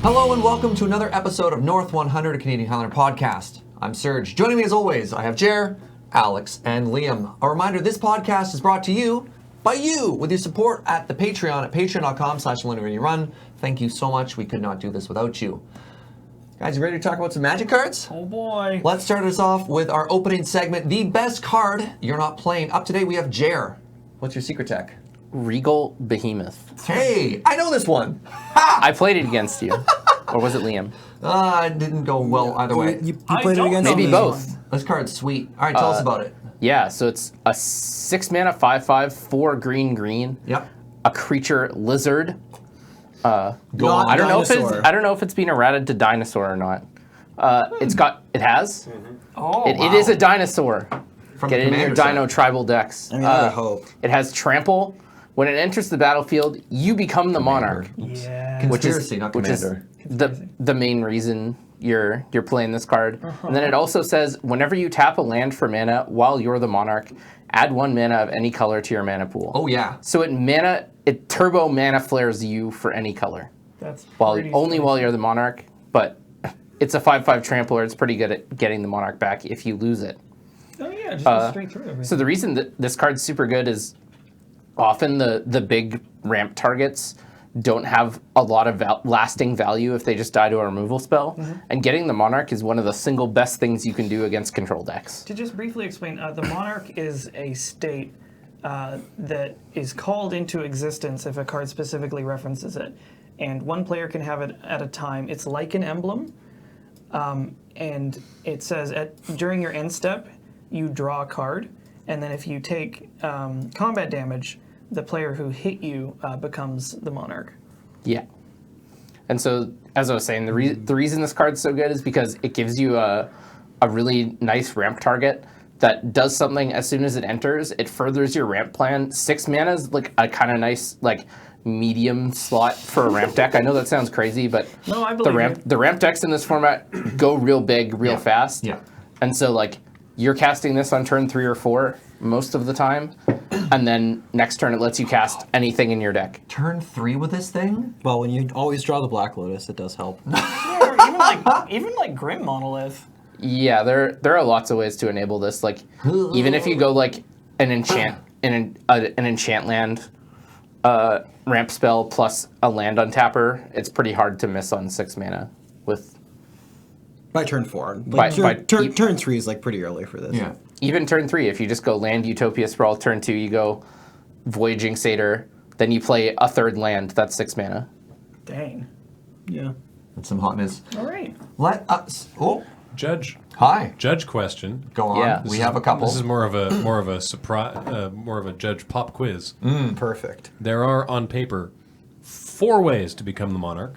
Hello and welcome to another episode of North 100, a Canadian Highlander podcast. I'm Serge. Joining me as always, I have Jer, Alex, and Liam. A reminder, this podcast is brought to you by you with your support at the Patreon at patreon.com/LoadingReadyRun. Thank you so much. We could not do this without you. Guys, you ready to talk about some Magic cards? Oh boy. Let's start us off with our opening segment, the best card you're not playing. Up today we have Jer. What's your secret tech? Regal Behemoth. Hey, I know this one. I played it against you. Or was it Liam? It didn't go well either way. You played it against Maybe me. both. This card's sweet. All right, tell us about it. Yeah, so it's a 6 mana 5/5, 4 green. Yep. A creature lizard. Go on. I don't know if Dinosaur. I don't know if it's being errated to dinosaur or not. It has. Oh, It is a dinosaur. From Get the it in your commander dino set. tribal decks. I mean, I would hope. It has trample. When it enters the battlefield, you become the monarch. yeah. Which is Conspiracy, not which is commander. the main reason you're playing this card. And then it also says whenever you tap a land for mana while you're the monarch, add 1 mana of any color to your mana pool. Oh, yeah. So it turbo mana flares you for any color. That's Only pretty while you're the monarch, but it's a 5/5 trampler. It's pretty good at getting the monarch back if you lose it. Oh yeah, just go straight through everything. So the reason that this card's super good is often the big ramp targets don't have a lot of lasting value if they just die to a removal spell. And getting the Monarch is one of the single best things you can do against control decks. To just briefly explain, the Monarch is a state that is called into existence if a card specifically references it. And one player can have it at a time. It's like an emblem. And it says during your end step, you draw a card. And then if you take combat damage, the player who hit you becomes the Monarch. Yeah. And so, as I was saying, the reason this card's so good is because it gives you a really nice ramp target that does something as soon as it enters. It furthers your ramp plan. 6 mana is like a kind of nice medium slot for a ramp deck. I know that sounds crazy, but No, I believe you. the ramp decks in this format go real big, real fast. Yeah. And so you're casting this on turn 3 or 4 most of the time, and then next turn it lets you cast anything in your deck. Turn 3 with this thing? Well, when you always draw the Black Lotus, it does help. Or even like Grim Monolith. Yeah, there are lots of ways to enable this. Even if you go an enchant land ramp spell plus a land untapper, it's pretty hard to miss on 6 mana with By turn 4. By- Turn 3 is pretty early for this. Yeah. even turn 3. If you just go land Utopia Sprawl, turn 2 you go Voyaging Satyr, then you play a 3rd land. That's 6 mana. Dang. Yeah. That's some hotness. All right. Let us. Oh, Judge hi. Judge question. Go on. Yeah. We have a couple. This is more of a surprise, more of a judge pop quiz. Perfect. There are on paper 4 ways to become the monarch.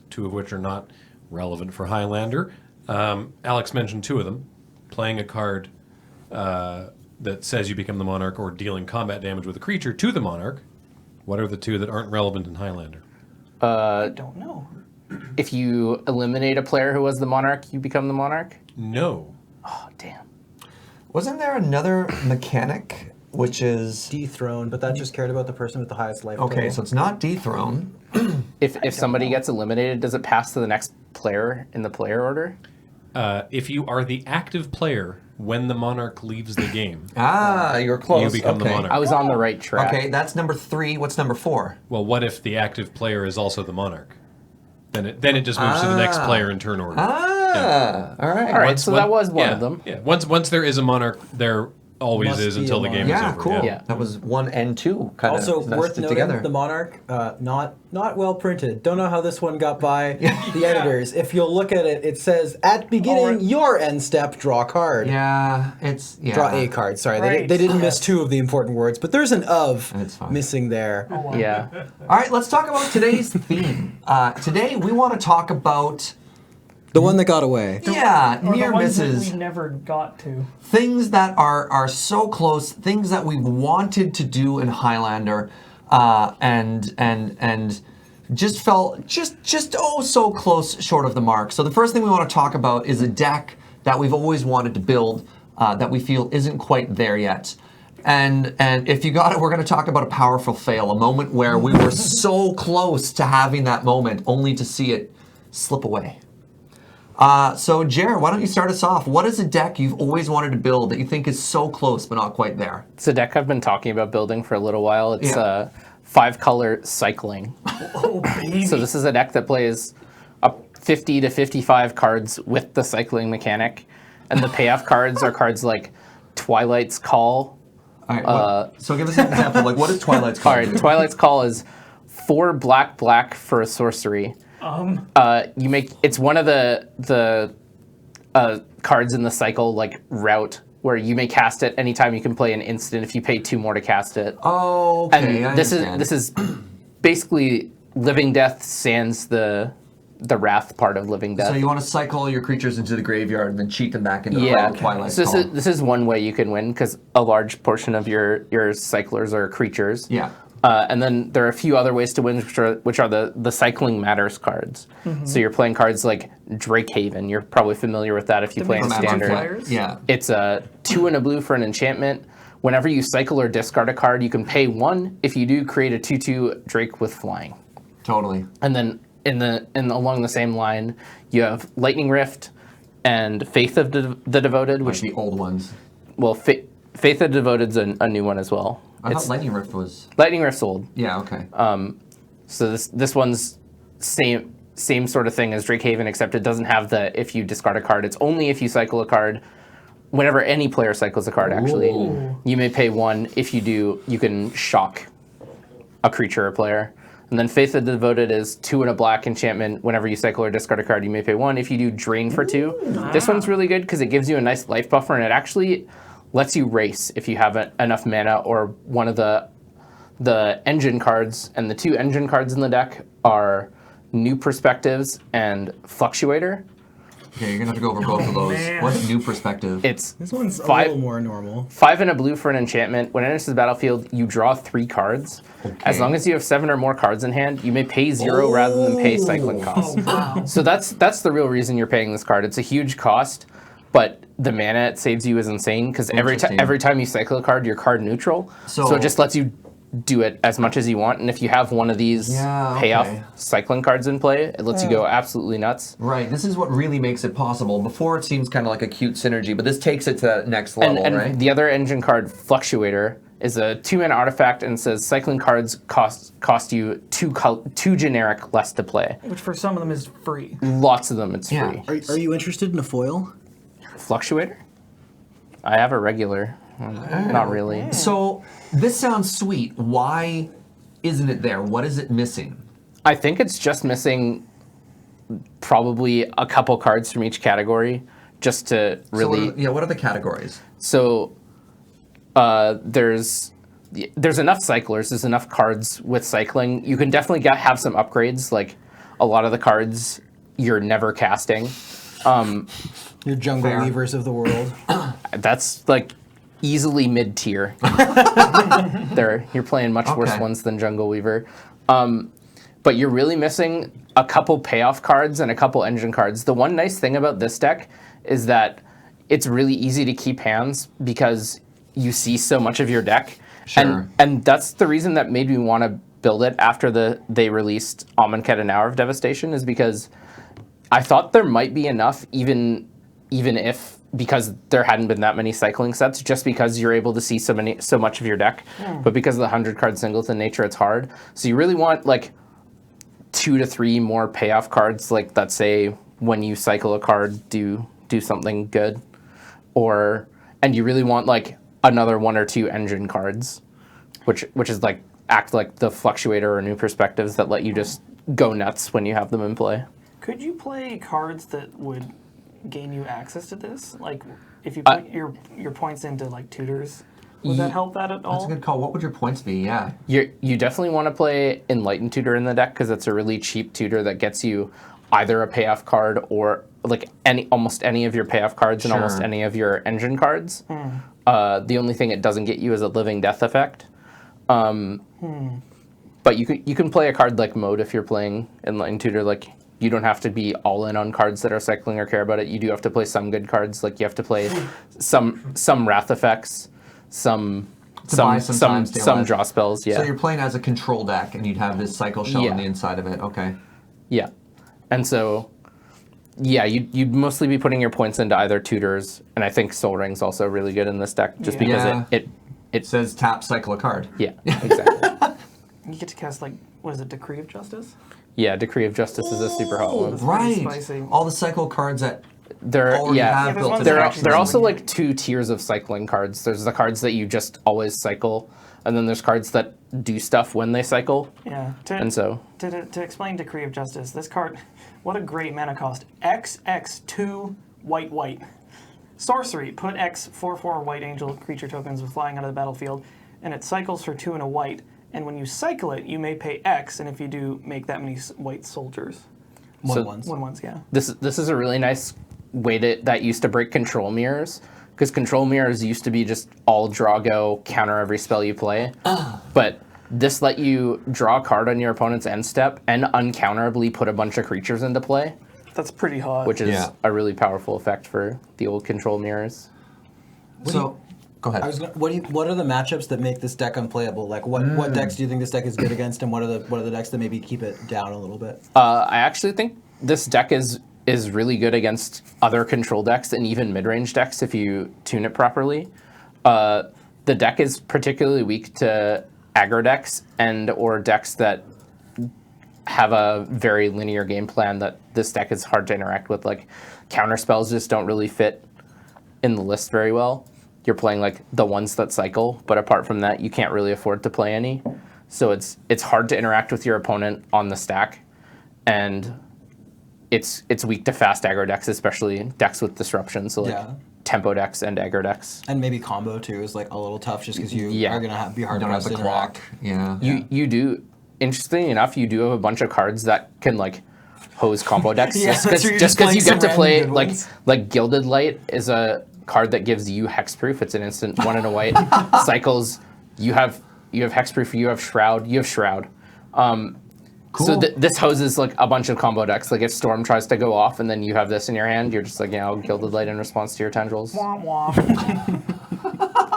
2 of which are not relevant for Highlander. Alex mentioned 2 of them: playing a card that says you become the monarch, or dealing combat damage with a creature to the monarch. What are the 2 that aren't relevant in Highlander? I don't know. If you eliminate a player who was the monarch, you become the monarch? No. Oh, damn. Wasn't there another mechanic which is. Dethrone, but that just cared about the person with the highest life Okay, total. so it's not dethrone. If somebody gets eliminated, does it pass to the next player in the player order? If you are the active player when the monarch leaves the game, You're close. you become the Okay. monarch. I was on the right track. Okay, that's number 3. What's number 4? Well, what if the active player is also the monarch? Then it just moves to the next player in turn order. All right. All right, so that was one of them. Yeah. Once there is a monarch, there always Must is be until a the game Yeah, is over. cool. Yeah. That was 1 and 2 kind Also, of worth noting, together. the Monarch, not well printed. Don't know how this one got by the editors. If you'll look at it, it says, at beginning your end step, draw a card. Yeah, it's Draw a card, sorry. Right. They didn't miss 2 of the important words, but there's an of That's fine. missing there. Yeah. All right, let's talk about today's theme. Today we want to talk about The one that got away. Or near the ones that misses, we never got to. things that are so close, things that we wanted to do in Highlander, and just fell just so close short of the mark. So the first thing we want to talk about is a deck that we've always wanted to build that we feel isn't quite there yet. And if you got it, we're going to talk about a powerful fail, a moment where we were so close to having that moment, only to see it slip away. So, Jer, why don't you start us off? What is a deck you've always wanted to build that you think is so close but not quite there? It's a deck I've been talking about building for a little while. It's 5-color cycling. Oh, baby. So this is a deck that plays up 50 to 55 cards with the cycling mechanic. And the payoff cards are cards like Twilight's Call. All right, so give us an example. Like, what is Twilight's Call? All right, Twilight's Call is 4 black for a sorcery. It's one of the cards in the cycle, like Route, where you may cast it anytime you can play an instant if you pay 2 more to cast it. Oh, okay. And this is basically Living Death sans the Wrath part of Living Death. So you want to cycle your creatures into the graveyard and then cheat them back into the Twilight's So Call. this is one way you can win, because a large portion of your cyclers are creatures. Yeah. And then there are a few other ways to win, which are the Cycling Matters cards. So you're playing cards like Drakehaven. You're probably familiar with that if you play in Standard. Flyers? Yeah. It's a 2 and a blue for an enchantment. Whenever you cycle or discard a card, you can pay 1. If you do, create a 2/2 Drake with flying. Totally. And then along the same line, you have Lightning Rift and Faith of the Devoted, Like which the old ones. well, Faith of the Devoted's a new one as well. I thought Lightning Rift was... Lightning Rift's old. Yeah, okay. So this one's same sort of thing as Drakehaven, except it doesn't have the if you discard a card. It's only if you cycle a card. Whenever any player cycles a card, actually, you may pay 1. If you do, you can shock a creature or player. And then Faith of the Devoted is 2 and a black enchantment. Whenever you cycle or discard a card, you may pay 1. If you do, drain for 2. This one's really good because it gives you a nice life buffer, and it actually lets you race if you have enough mana, or one of the engine cards. And the 2 engine cards in the deck are New Perspectives and Fluctuator. Okay, you're going to have to go over both of those. Man. What's New Perspective? It's This one's a 5 little more normal. 5 and a blue for an enchantment. When it enters the battlefield, you draw 3 cards. As long as you have 7 or more cards in hand, you may pay 0 rather than pay cycling costs. Wow. So that's the real reason you're paying this card. It's a huge cost, but the mana it saves you is insane, because every time you cycle a card, you're card neutral. So it just lets you do it as much as you want. And if you have one of these payoff cycling cards in play, it lets you go absolutely nuts. Right, this is what really makes it possible. Before it seems kind of like a cute synergy, but this takes it to that next level, And right? the other engine card, Fluctuator, is a 2-mana artifact, and says cycling cards cost you 2 generic less to play. Which for some of them is free. Lots of them, it's Yeah. free. Are you interested in a foil? Fluctuator? I have a regular. Not really. So this sounds sweet. Why isn't it there? What is it missing? I think it's just missing probably a couple cards from each category, just to really. So what are the categories? So there's enough cyclers. There's enough cards with cycling. You can definitely have some upgrades. Like a lot of the cards you're never casting. Your jungle Fair. weavers of the world. That's like easily mid-tier. You're playing much worse ones than Jungle Weaver. But you're really missing a couple payoff cards and a couple engine cards. The one nice thing about this deck is that it's really easy to keep hands because you see so much of your deck. Sure. And that's the reason that made me want to build it after they released Amonkhet and Hour of Devastation, is because I thought there might be enough, even if, because there hadn't been that many cycling sets, just because you're able to see so much of your deck. But because of the 100-card singleton nature, it's hard. So you really want like 2 to 3 more payoff cards, like that say when you cycle a card, do something good, and you really want like another 1 or 2 engine cards, which is like act like the Fluctuator or New Perspectives that let you just go nuts when you have them in play. Could you play cards that would gain you access to this? Like, if you put your points into like tutors, would that help that at all? That's a good call. What would your points be? Yeah. You definitely want to play Enlightened Tutor in the deck because it's a really cheap tutor that gets you either a payoff card or like almost any of your payoff cards and almost any of your engine cards. The only thing it doesn't get you is a Living Death effect. But you can play a card like Mode if you're playing Enlightened Tutor. Like, you don't have to be all in on cards that are cycling or care about it. You do have to play some good cards. Like, you have to play some Wrath effects, some buy some time stay some alive. draw spells. Yeah. So you're playing as a control deck, and you'd have this cycle shell Yeah. on the inside of it. Okay. Yeah, and so yeah, you'd mostly be putting your points into either tutors, and I think Soul Ring's also really good in this deck, just Yeah. because Yeah. it It says tap, cycle a card. yeah, exactly. You get to cast like, what is it, Decree of Justice? Yeah, Decree of Justice is a super hot one. That's pretty Right. spicy. All the cycle cards that There, already yeah, have Yeah, there's built ones in. that there are are actually there are also cycling. like 2 tiers of cycling cards. There's the cards that you just always cycle, and then there's cards that do stuff when they cycle. Yeah. And so To explain Decree of Justice, this card, what a great mana cost. XX2 white. Sorcery, put X 4/4 white angel creature tokens with flying out of the battlefield, and it cycles for 2 and a white. And when you cycle it, you may pay X, and if you do, make that many white soldiers. So- 1/1s. 1/1s, yeah. this is a really nice way that used to break control mirrors, because control mirrors used to be just all draw go, counter every spell you play. But this let you draw a card on your opponent's end step and uncounterably put a bunch of creatures into play, That's pretty hot. which is Yeah. a really powerful effect for the old control mirrors. So, go ahead. What are the matchups that make this deck unplayable? Like, what decks do you think this deck is good against, and what are the decks that maybe keep it down a little bit? I actually think this deck is really good against other control decks and even mid-range decks if you tune it properly. The deck is particularly weak to aggro decks and or decks that have a very linear game plan that this deck is hard to interact with. Like, counter spells just don't really fit in the list very well. You're playing like the ones that cycle, but apart from that, you can't really afford to play any. So it's hard to interact with your opponent on the stack, and it's weak to fast aggro decks, especially decks with disruption. So like Yeah. tempo decks and aggro decks. And maybe combo too is like a little tough, just because you Yeah. are gonna be hard You don't have pressed the to interact. clock. Yeah. You do, interestingly enough, you do have a bunch of cards that can like hose combo decks. Yeah, that's true, you're just because you playing get some to play random good like ones. Gilded Light is a card that gives you hexproof. It's an instant 1 and a white. Cycles. You have hexproof. You have shroud. Cool. So this hoses like a bunch of combo decks. Like if Storm tries to go off and then you have this in your hand, you're just like, Gilded Light in response to your tendrils. Womp womp.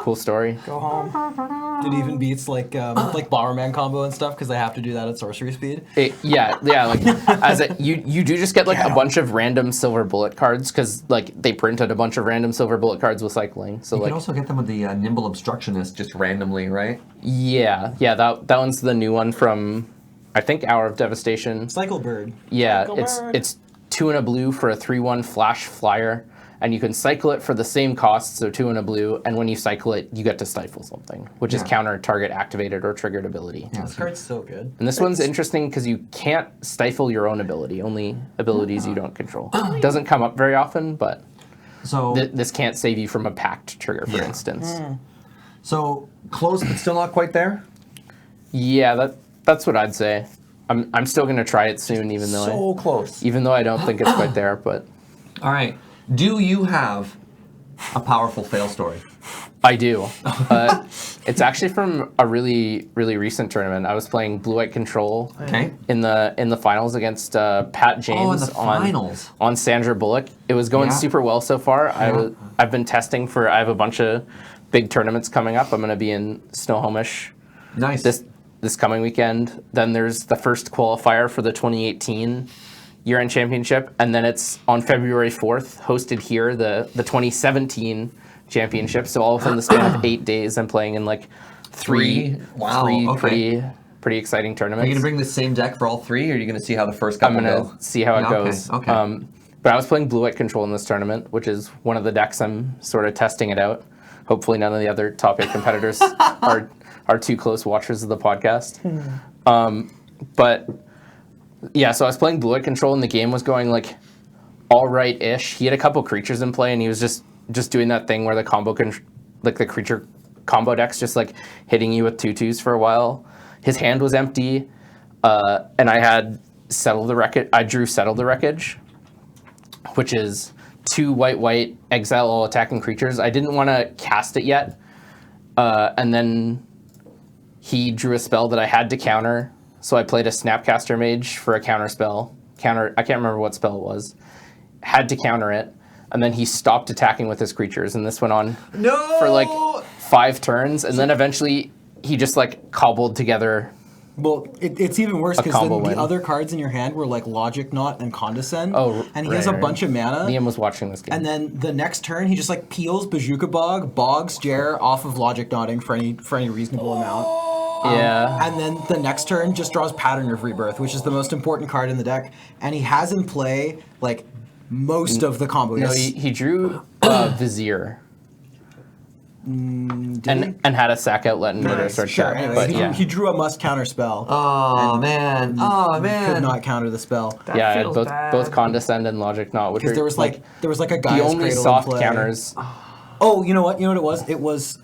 Cool story. Go home. It even beats like Bomberman combo and stuff, because they have to do that at sorcery speed. Yeah. Like you do just get like a bunch of random silver bullet cards because like they printed a bunch of random silver bullet cards with cycling. So You like can also get them with the Nimble Obstructionist just randomly, right? yeah, that one's the new one from I think Hour of Devastation. Cycle Bird. Yeah, Cycle Bird. it's 2 and a blue for a 3/1 flash flyer, and you can cycle it for the same cost, so 2 and a blue, and when you cycle it, you get to stifle something, which is Yeah. counter target activated or triggered ability. Yeah. This card's so good. And this one's interesting because you can't stifle your own ability, only abilities you don't control. Doesn't come up very often, but So, this can't save you from a pact trigger, for Yeah. instance. so close, but still not quite there. Yeah, that's what I'd say. I'm still gonna try it soon, even though Close. I don't think it's quite there. But All right. Do you have a powerful fail story? I do. It's actually from a really recent tournament. I was playing Blue White Control Okay. in the finals against Pat James the finals. on Sandra Bullock. It was going Yeah. super well so far. Yeah. I've been testing for. I have a bunch of big tournaments coming up. I'm going to be in Snohomish Nice. this coming weekend. Then there's the first qualifier for the 2018 year-end championship, and then it's on February 4th, hosted here, the 2017 championship. So all within the span of 8 days, I'm playing in like three Wow, okay. pretty exciting Are tournaments. you gonna bring the same deck for all three, or are you gonna see how the first couple I'm gonna go? see how it Yeah, goes. Okay. But I was playing Blue White Control in this tournament, which is one of the decks I'm sort of testing it out. Hopefully, none of the other top 8 competitors are too close watchers of the podcast. But yeah, so I was playing Blue White Control, and the game was going like all right-ish. He had a couple creatures in play, and he was just doing that thing where the the creature combo deck's just like hitting you with 2/2s for a while. His hand was empty, and I had Settle the Wreckage. I drew Settle the Wreckage, which is 2 white, exile all attacking creatures. I didn't want to cast it yet, and then he drew a spell that I had to counter, so I played a Snapcaster Mage for a counter spell. I can't remember what spell it was. Had to counter it, and then he stopped attacking with his creatures, and this went on No. for like 5 turns, and then eventually he just like cobbled together. Well, it's even worse A because then combo the win. other cards in your hand were like Logic Knot and Condescend. Oh, and he has a right. bunch of mana. Liam was watching this game. And then the next turn, he just like peels Bazooka Bog, bogs Jer off of Logic Knotting for any reasonable amount. Yeah. And then the next turn just draws Pattern of Rebirth, which is the most important card in the deck. And he has in play like most of the combo. No, Yes. he drew Vizier. Did he? And had a sack outlet and murder Nice. sword Sure. check. Anyway, But he, yeah. he drew a must counter spell. Oh man. Oh Could man. not counter the spell. That Yeah, feels both bad. both Condescend and Logic Knot, which Because are there was like a the Gaia's only Cradle in soft play. counters. Oh, you know what? You know what it was? It was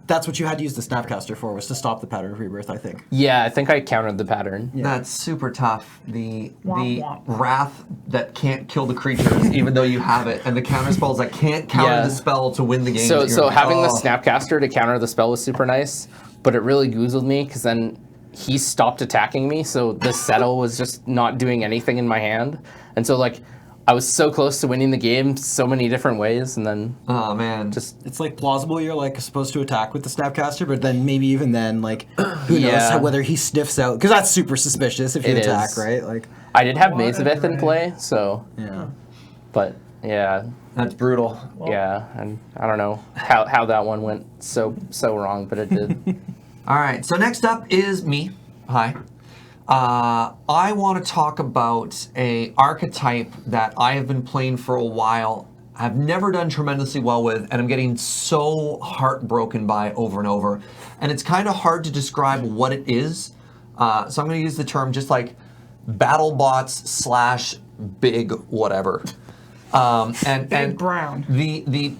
that's what you had to use the Snapcaster for, was to stop the Pattern of Rebirth, I think. Yeah, I think I countered the pattern. That's super tough. The Womp womp. wrath that can't kill the creatures even though you have it, and the counter spells that can't counter Yeah. the spell to win the game. So that you're so like, having the oh. Snapcaster to counter the spell was super nice, but it really goozled me because then he stopped attacking me, so the settle was just not doing anything in my hand, and so like I was so close to winning the game so many different ways, and then Oh man. just It's like plausible you're like supposed to attack with the Snapcaster, but then maybe even then, like, who knows Yeah. whether he sniffs out, because that's super suspicious if you It attack, is. right? Like, I did have What a Mazavith in drag. play, so yeah. but yeah. That's brutal. Yeah, and I don't know how that one went so wrong, but it did. All right, so next up is me. Hi. I want to talk about a archetype that I have been playing for a while. I've never done tremendously well with, and I'm getting so heartbroken by over and over. And it's kind of hard to describe what it is. So I'm going to use the term just like battle bots / big whatever. Big brown.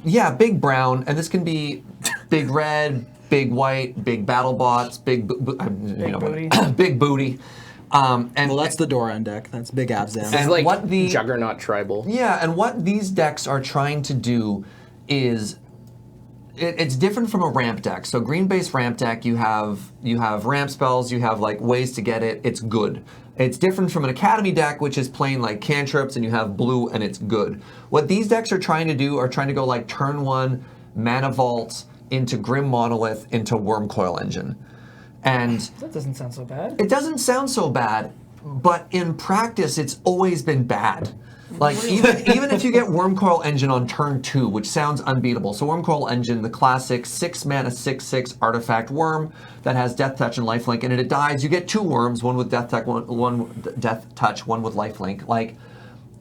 Yeah, big brown, and this can be big red, big white, big battle bots, big booty. big booty. And Well, that's the Doran deck. That's Big Abzan. And It's like what the- Juggernaut Tribal. yeah, and what these decks are trying to do is it's different from a ramp deck. So green base ramp deck, you have ramp spells, you have like ways to get it. It's good. It's different from an academy deck, which is playing like cantrips, and you have blue, and it's good. What these decks are trying to do are trying to go like turn 1 mana vault into Grim Monolith into Wormcoil Engine, and That doesn't sound so bad. it doesn't sound so bad, but in practice, it's always been bad. Like even if you get Wormcoil Engine on turn 2, which sounds unbeatable. So Wormcoil Engine, the classic 6 mana 6/6 artifact worm that has Death Touch and Lifelink, and it dies. You get 2 worms, one with Death Touch, one with Death Touch, one with Lifelink. Like,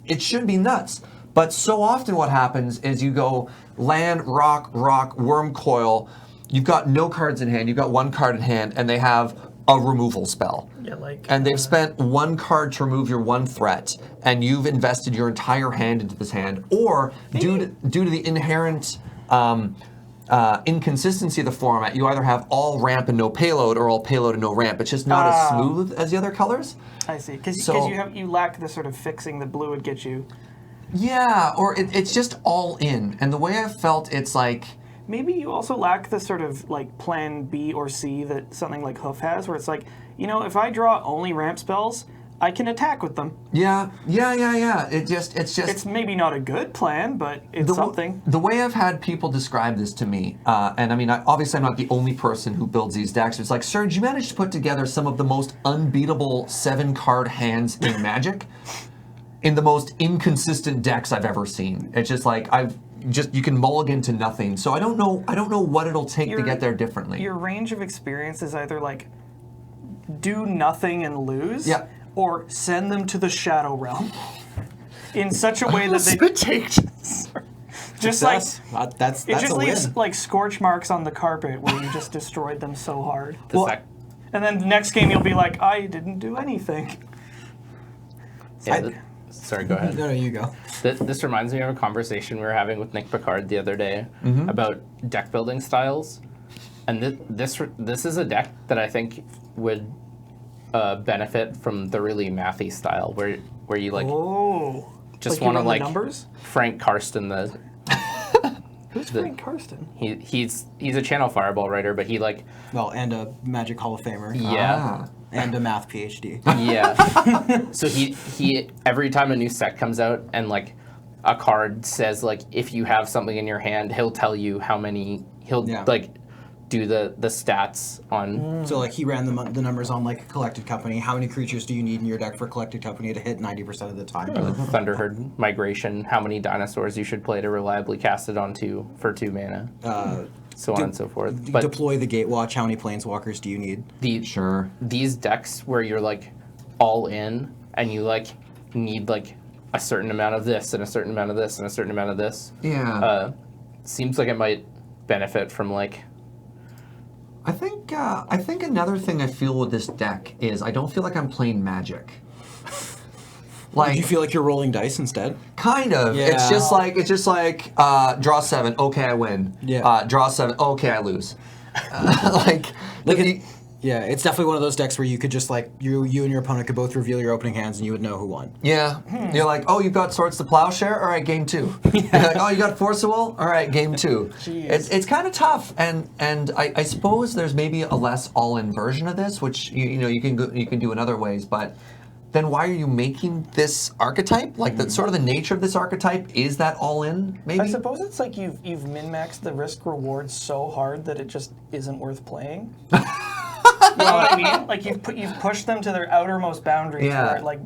it should be nuts. But so often what happens is you go land, rock, Wormcoil. You've got no cards in hand. You've got 1 card in hand, and they have a removal spell. Yeah, like. And they've spent 1 card to remove your 1 threat, and you've invested your entire hand into this hand. Or due to the inherent inconsistency of the format, you either have all ramp and no payload, or all payload and no ramp. It's just not as smooth as the other colors. I see, because So- you lack the sort of fixing that blue would get you. Yeah, or it's just all in. And the way I felt, it's like, Maybe you also lack the sort of like plan B or C that something like Hoof has, where it's like, if I draw only ramp spells, I can attack with them. yeah. It's just It's maybe not a good plan, but it's something. The way I've had people describe this to me, and I mean, obviously I'm not the only person who builds these decks. It's like, Serge, you managed to put together some of the most unbeatable 7-card hands in Magic, in the most inconsistent decks I've ever seen. It's just like you can mulligan to nothing. So I don't know what it'll take to get there differently. Your range of experience is either like do nothing and lose, Yeah. or send them to the Shadow Realm in such a way that they just like that's it just a leaves win. like scorch marks on the carpet where you just destroyed them so hard. The sec- And then the next game you'll be like, I didn't do anything. yeah, sorry, go ahead. No, you go. This reminds me of a conversation we were having with Nick Picard the other day about deck building styles, and this is a deck that I think would benefit from the really mathy style, where you like Oh, just you want to run the like numbers. Frank Karsten the. Who's Frank Karsten? He's a Channel Fireball writer, but he like Well, and a Magic Hall of Famer. yeah. And a math PhD. Yeah. So he every time a new set comes out and like a card says like if you have something in your hand, he'll tell you how many. He'll like do the stats on. So like he ran the numbers on like Collected Company. How many creatures do you need in your deck for Collected Company to hit 90% of the time? Thunderherd Migration, how many dinosaurs you should play to reliably cast it onto for 2 mana, so on and so forth. But deploy the Gatewatch. How many Planeswalkers do you need? These decks where you're like all in and you like need like a certain amount of this and a certain amount of this and a certain amount of this. Yeah. Seems like it might benefit from like. I think another thing I feel with this deck is I don't feel like I'm playing Magic. Like, do you feel like you're rolling dice instead? Kind of. Yeah. It's just like draw 7, okay, I win. Yeah. Draw 7, okay, I lose. Yeah, it's definitely one of those decks where you could just like you and your opponent could both reveal your opening hands and you would know who won. Yeah. You're like, oh, you've got Swords to Plowshare? All right, game 2. You're like, oh, you got Force of Will? All right, game 2. It's kind of tough, and I suppose there's maybe a less all-in version of this, which you can do in other ways, but then why are you making this archetype? Like the sort of the nature of this archetype is that all-in, maybe? I suppose it's like you've min-maxed the risk-reward so hard that it just isn't worth playing. You know what I mean? Like you've pushed them to their outermost boundaries where like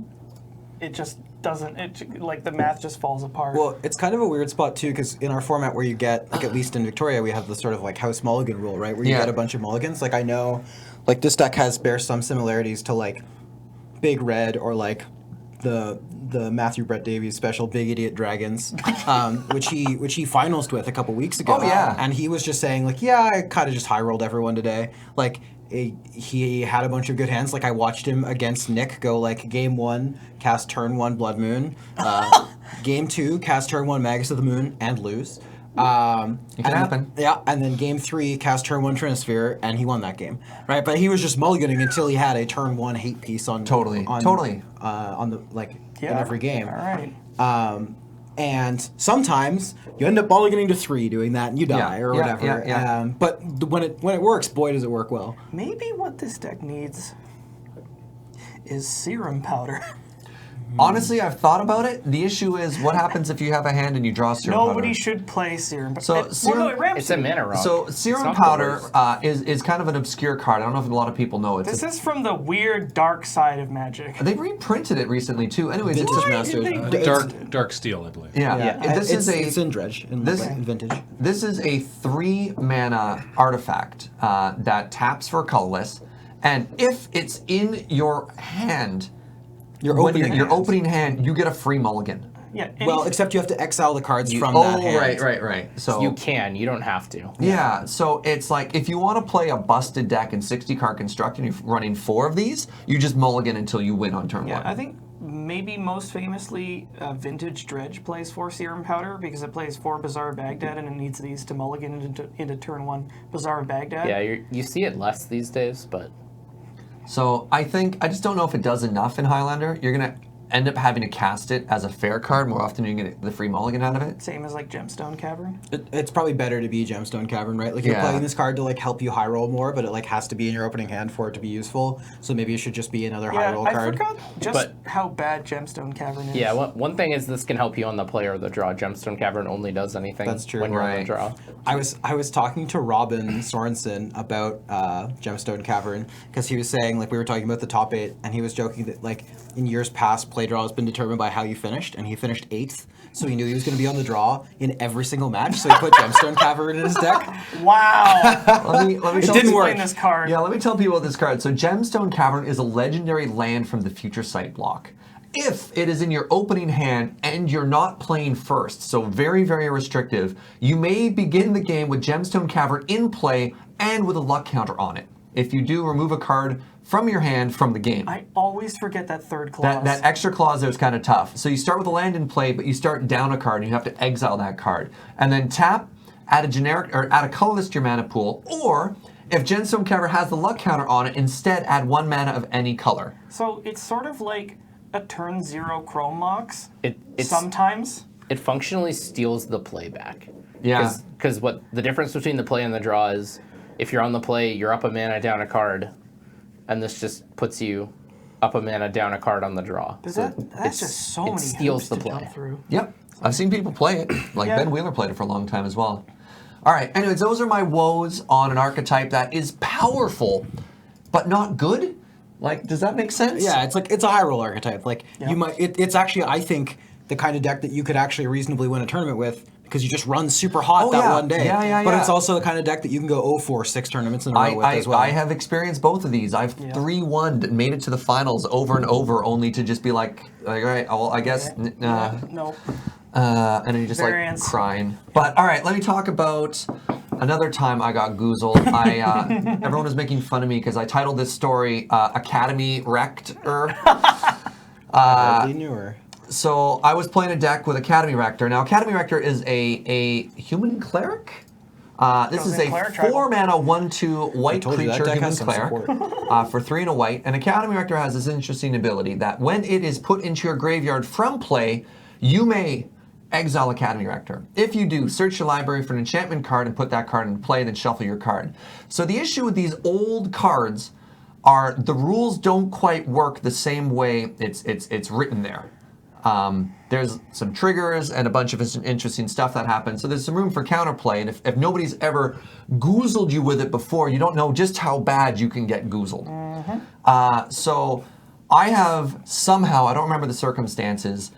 it just doesn't. Like the math just falls apart. Well, it's kind of a weird spot too, because in our format where you get like at least in Victoria we have the sort of like House Mulligan rule, right? Where you get a bunch of mulligans. Like I know, like this deck bears some similarities to like Big Red or like the Matthew Brett Davies special Big Idiot Dragons, which he finals with a couple weeks ago. Oh yeah, and he was just saying like, yeah, I kind of just high rolled everyone today. Like he had a bunch of good hands. Like I watched him against Nick go like game 1 cast turn 1 Blood Moon, game 2 cast turn 1 Magus of the Moon and lose. It can happen. Yeah, and then game 3 cast turn 1 Trinisphere and he won that game, right? But he was just mulliganing until he had a turn 1 hate piece on on the like in every game. All right. And sometimes you end up mulliganing to 3 doing that and you die or whatever. But when it works, boy does it work well. Maybe what this deck needs is serum powder. Honestly, I've thought about it. The issue is what happens if you have a hand and you draw Serum Powder? Nobody should play Serum So Powder. it's a mana rock. So Serum Powder is kind of an obscure card. I don't know if a lot of people know it. This is from the weird dark side of Magic. They reprinted it recently too. Anyways, it's just Dark Steel, I believe. It's in Dredge in Vintage. This is a 3 mana artifact that taps for colorless, and if it's in your hand. Your opening hand, you get a free mulligan. Yeah. Well, except you have to exile the cards from that hand. Right. So you can. You don't have to. Yeah. So it's like if you want to play a busted deck in 60-card construct and you're running 4 of these, you just mulligan until you win on turn 1. Yeah, I think maybe most famously, Vintage Dredge plays 4 Serum Powder because it plays 4 Bazaar of Baghdad and it needs these to mulligan into turn 1 Bazaar of Baghdad. Yeah, you see it less these days, but. So I just don't know if it does enough in Highlander. You're going to end up having to cast it as a fair card more often than you get the free mulligan out of it. Same as like Gemstone Cavern. It's probably better to be Gemstone Cavern, right? Like you're playing this card to like help you high roll more, but it like has to be in your opening hand for it to be useful. So maybe it should just be another high roll card. I forgot just how bad Gemstone Cavern is. Yeah, one thing is this can help you on the play or the draw. Gemstone Cavern only does anything when you're on the draw. I was talking to Robin Sorensen about Gemstone Cavern because he was saying like we were talking about the top 8 and he was joking that like in years past play draw has been determined by how you finished, and he finished 8th, so he knew he was going to be on the draw in every single match, so he put Gemstone Cavern in his deck. Wow! let me it didn't work. This card. Yeah, let me tell people about this card. So Gemstone Cavern is a legendary land from the Future Sight block. If it is in your opening hand and you're not playing first, so very, very restrictive, you may begin the game with Gemstone Cavern in play and with a luck counter on it. If you do, remove a card from your hand from the game. I always forget that third clause. That extra clause there is kind of tough. So you start with a land in play, but you start down a card and you have to exile that card. And then tap, add a colorless to your mana pool, or if Gemstone Cavern has the luck counter on it, instead add 1 mana of any color. So it's sort of like a turn 0 Chrome Mox. Sometimes. It functionally steals the play back. Yeah. Because what the difference between the play and the draw is, if you're on the play, you're up a mana, down a card. And this just puts you up a mana, down a card on the draw. That's just so many steals hoops the to play. jump through. Yep. I've seen people play it. Like Yeah. Ben Wheeler played it for a long time as well. All right. Anyways, those are my woes on an archetype that is powerful, but not good. Like, does that make sense? Yeah, it's a high roll archetype. Like Yeah. you might, it's actually I think the kind of deck that you could actually reasonably win a tournament with because you just run super hot Oh, that yeah. one day. Yeah, But yeah. it's also the kind of deck that you can go 0-4 6 tournaments in a row with as well. I have experienced both of these. I've 3-1'd, made it to the finals over and over, only to just be like all right, well, I guess, Nope. and then you're just Variance. like crying. But all right, let me talk about another time I got goozled. Everyone was making fun of me because I titled this story Academy Rector. Hardly newer. So I was playing a deck with Academy Rector. Now Academy Rector is a human cleric. This Goes is in a cleric tribal. 4-mana 1/2 white told you that creature deck human has some cleric support. for 3 and a white. And Academy Rector has this interesting ability that when it is put into your graveyard from play, you may exile Academy Rector. If you do, search your library for an enchantment card and put that card into play, then shuffle your card. So the issue with these old cards are the rules don't quite work the same way it's written there. There's some triggers and a bunch of interesting stuff that happens. So there's some room for counterplay. And if nobody's ever goozled you with it before, you don't know just how bad you can get goozled. So I have somehow, I don't remember the circumstances,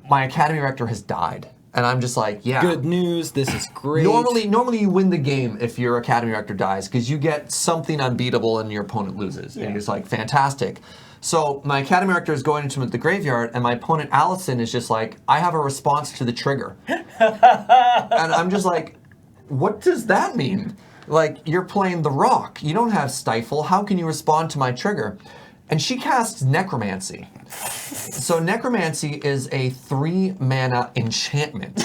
my Academy Rector has died. And I'm just like, yeah. Good news. This is great. Normally you win the game if your Academy Rector dies because you get something unbeatable and your opponent loses. And you're just like, fantastic. So my Academy Rector is going into the graveyard and my opponent Allison is just like, I have a response to the trigger. And I'm just like, what does that mean? Like, you're playing the rock. You don't have Stifle. How can you respond to my trigger? And she casts Necromancy. So Necromancy is a 3-mana enchantment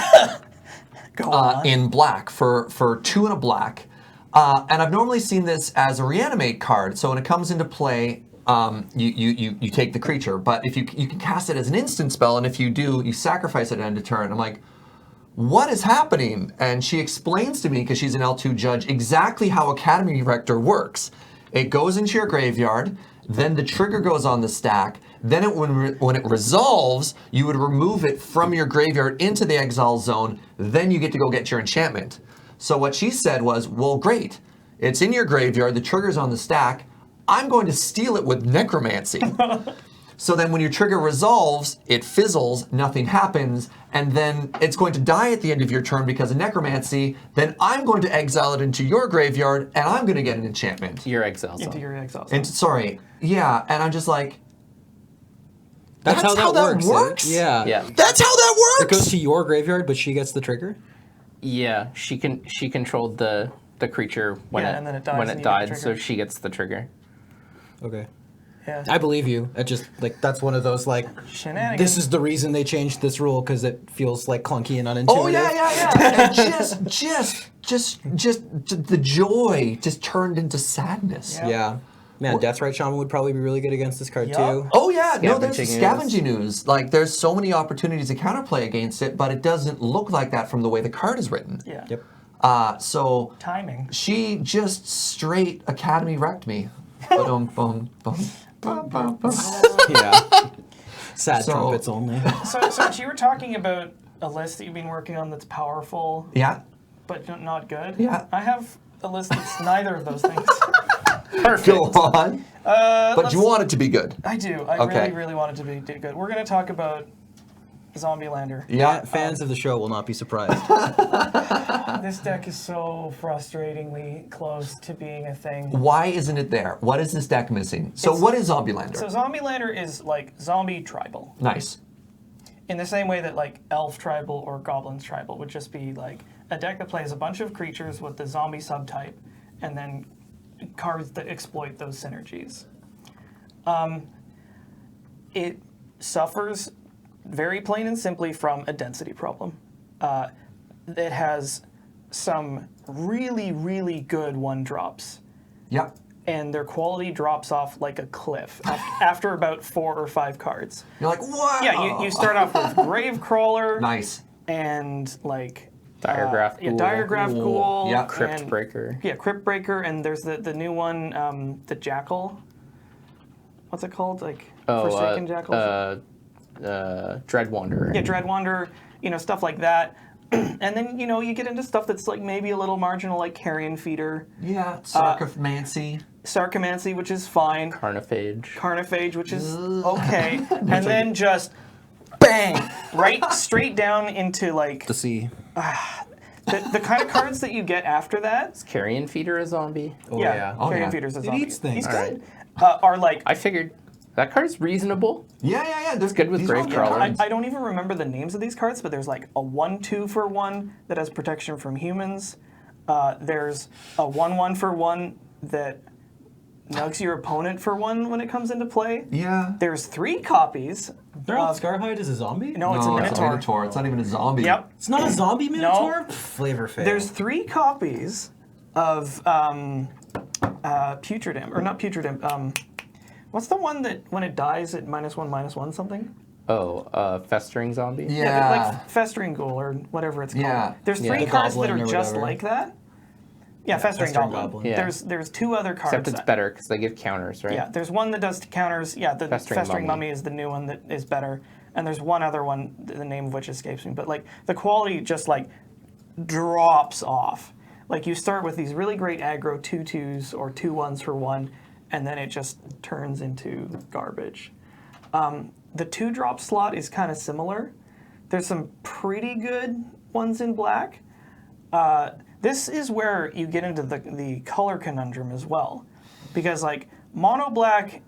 Go on. in black for 2 and a black. And I've normally seen this as a reanimate card. So when it comes into play, you take the creature. But if you can cast it as an instant spell, and if you do, you sacrifice it at end of turn. I'm like, what is happening? And she explains to me, because she's an L2 judge, exactly how Academy Rector works. It goes into your graveyard, then the trigger goes on the stack, then when it resolves, you would remove it from your graveyard into the exile zone, then you get to go get your enchantment. So what she said was, well, great. It's in your graveyard, the trigger's on the stack, I'm going to steal it with Necromancy. So then when your trigger resolves, it fizzles, nothing happens, and then it's going to die at the end of your turn because of Necromancy, then I'm going to exile it into your graveyard, and I'm going to get an enchantment. Your exile zone. Into your exile. And sorry, yeah, and I'm just like, That's how that works. Yeah. That's how that It works! goes to your graveyard, but she gets the trigger. Yeah, she controlled the creature when Yeah, and then it dies when and it you get the died, so trigger. she gets the trigger. Okay. Yeah. I believe you. It just like that's one of those like Shenanigans. this is the reason they changed this rule because it feels like clunky and unintuitive. Oh yeah. And just the joy just turned into sadness. Yeah. Yeah. Man, Deathrite Shaman would probably be really good against this card Yup. too. Oh yeah, no, there's Scavenging scavenging ooze. Like there's so many opportunities to counterplay against it, but it doesn't look like that from the way the card is written. Yeah. Yep. So Timing. she just straight Academy wrecked me. Boom, boom, boom. Yeah. Sad So- trumpets only. So you were talking about a list that you've been working on that's powerful Yeah. but not good. Yeah. I have a list that's neither of those things. Perfect. Go on. But you let's- want it to be good. I do. I Okay. really want it to be good. We're going to talk about Zombieland. Yeah. Fans of the show will not be surprised. This deck is so frustratingly close to being a thing. Why isn't it there? What is this deck missing? So It's- what is Zombielander? So Zombieland is like zombie tribal. Nice. In the same way that like elf tribal or goblins tribal would just be like a deck that plays a bunch of creatures with the zombie subtype and then cards that exploit those synergies. It suffers very plain and simply from a density problem. It has some really, really good 1-drops, Yep. and their quality drops off like a cliff after about 4 or 5 cards. You're like, wow. Yeah, you start off with Gravecrawler Nice. and like Diregraph yeah, Ghoul. Diregraph Ghoul. Yeah. Crypt and- Breaker. Yeah, Crypt Breaker, and there's the new one, the Jackal. What's it called? Like Forsaken Jackal. Dread Wanderer. Yeah, Dread Wanderer. stuff like that. And then, you get into stuff that's like maybe a little marginal, like Carrion Feeder. Yeah, Sarcomancy. Sarcomancy, which is fine. Carnophage, which is okay. And then just bang, right straight down into like The sea. the kind of cards that you get after that. Is Carrion Feeder a zombie? Oh, Yeah, Oh, Carrion yeah. Feeder's a It zombie. eats things. He's All good. Are like I figured that card's reasonable. Yeah. It's good with Grave Crawler. I don't even remember the names of these cards, but there's like a 1/2 for 1 that has protection from humans. There's a 1/1 for 1 that nugs your opponent for 1 when it comes into play. Yeah. There's 3 copies. Scarhide is a zombie? No, it's a No, Minotaur. It's not even a zombie. Yep. It's not a zombie Minotaur? No. Flavor fail. There's 3 copies of Putrid Imp, or not Putrid Imp. What's the one that when it dies it -1/-1 something? Festering zombie? Yeah. Like Festering Ghoul or whatever it's called. Yeah. There's 3 The cards that Goblin are or just whatever. like that. Yeah, Festering Festering Goblin. Goblin. Yeah. There's 2 other cards. Except it's better because they give counters, right? Yeah, there's one that does counters. Yeah, the Festering Festering Mummy. Mummy is the new one that is better. And there's one other one, the name of which escapes me. But like the quality just like drops off. Like you start with these really great aggro 2/2s or 2/1s for 1, and then it just turns into garbage. The 2-drop slot is kind of similar. There's some pretty good ones in black. This is where you get into the color conundrum as well. Because like mono black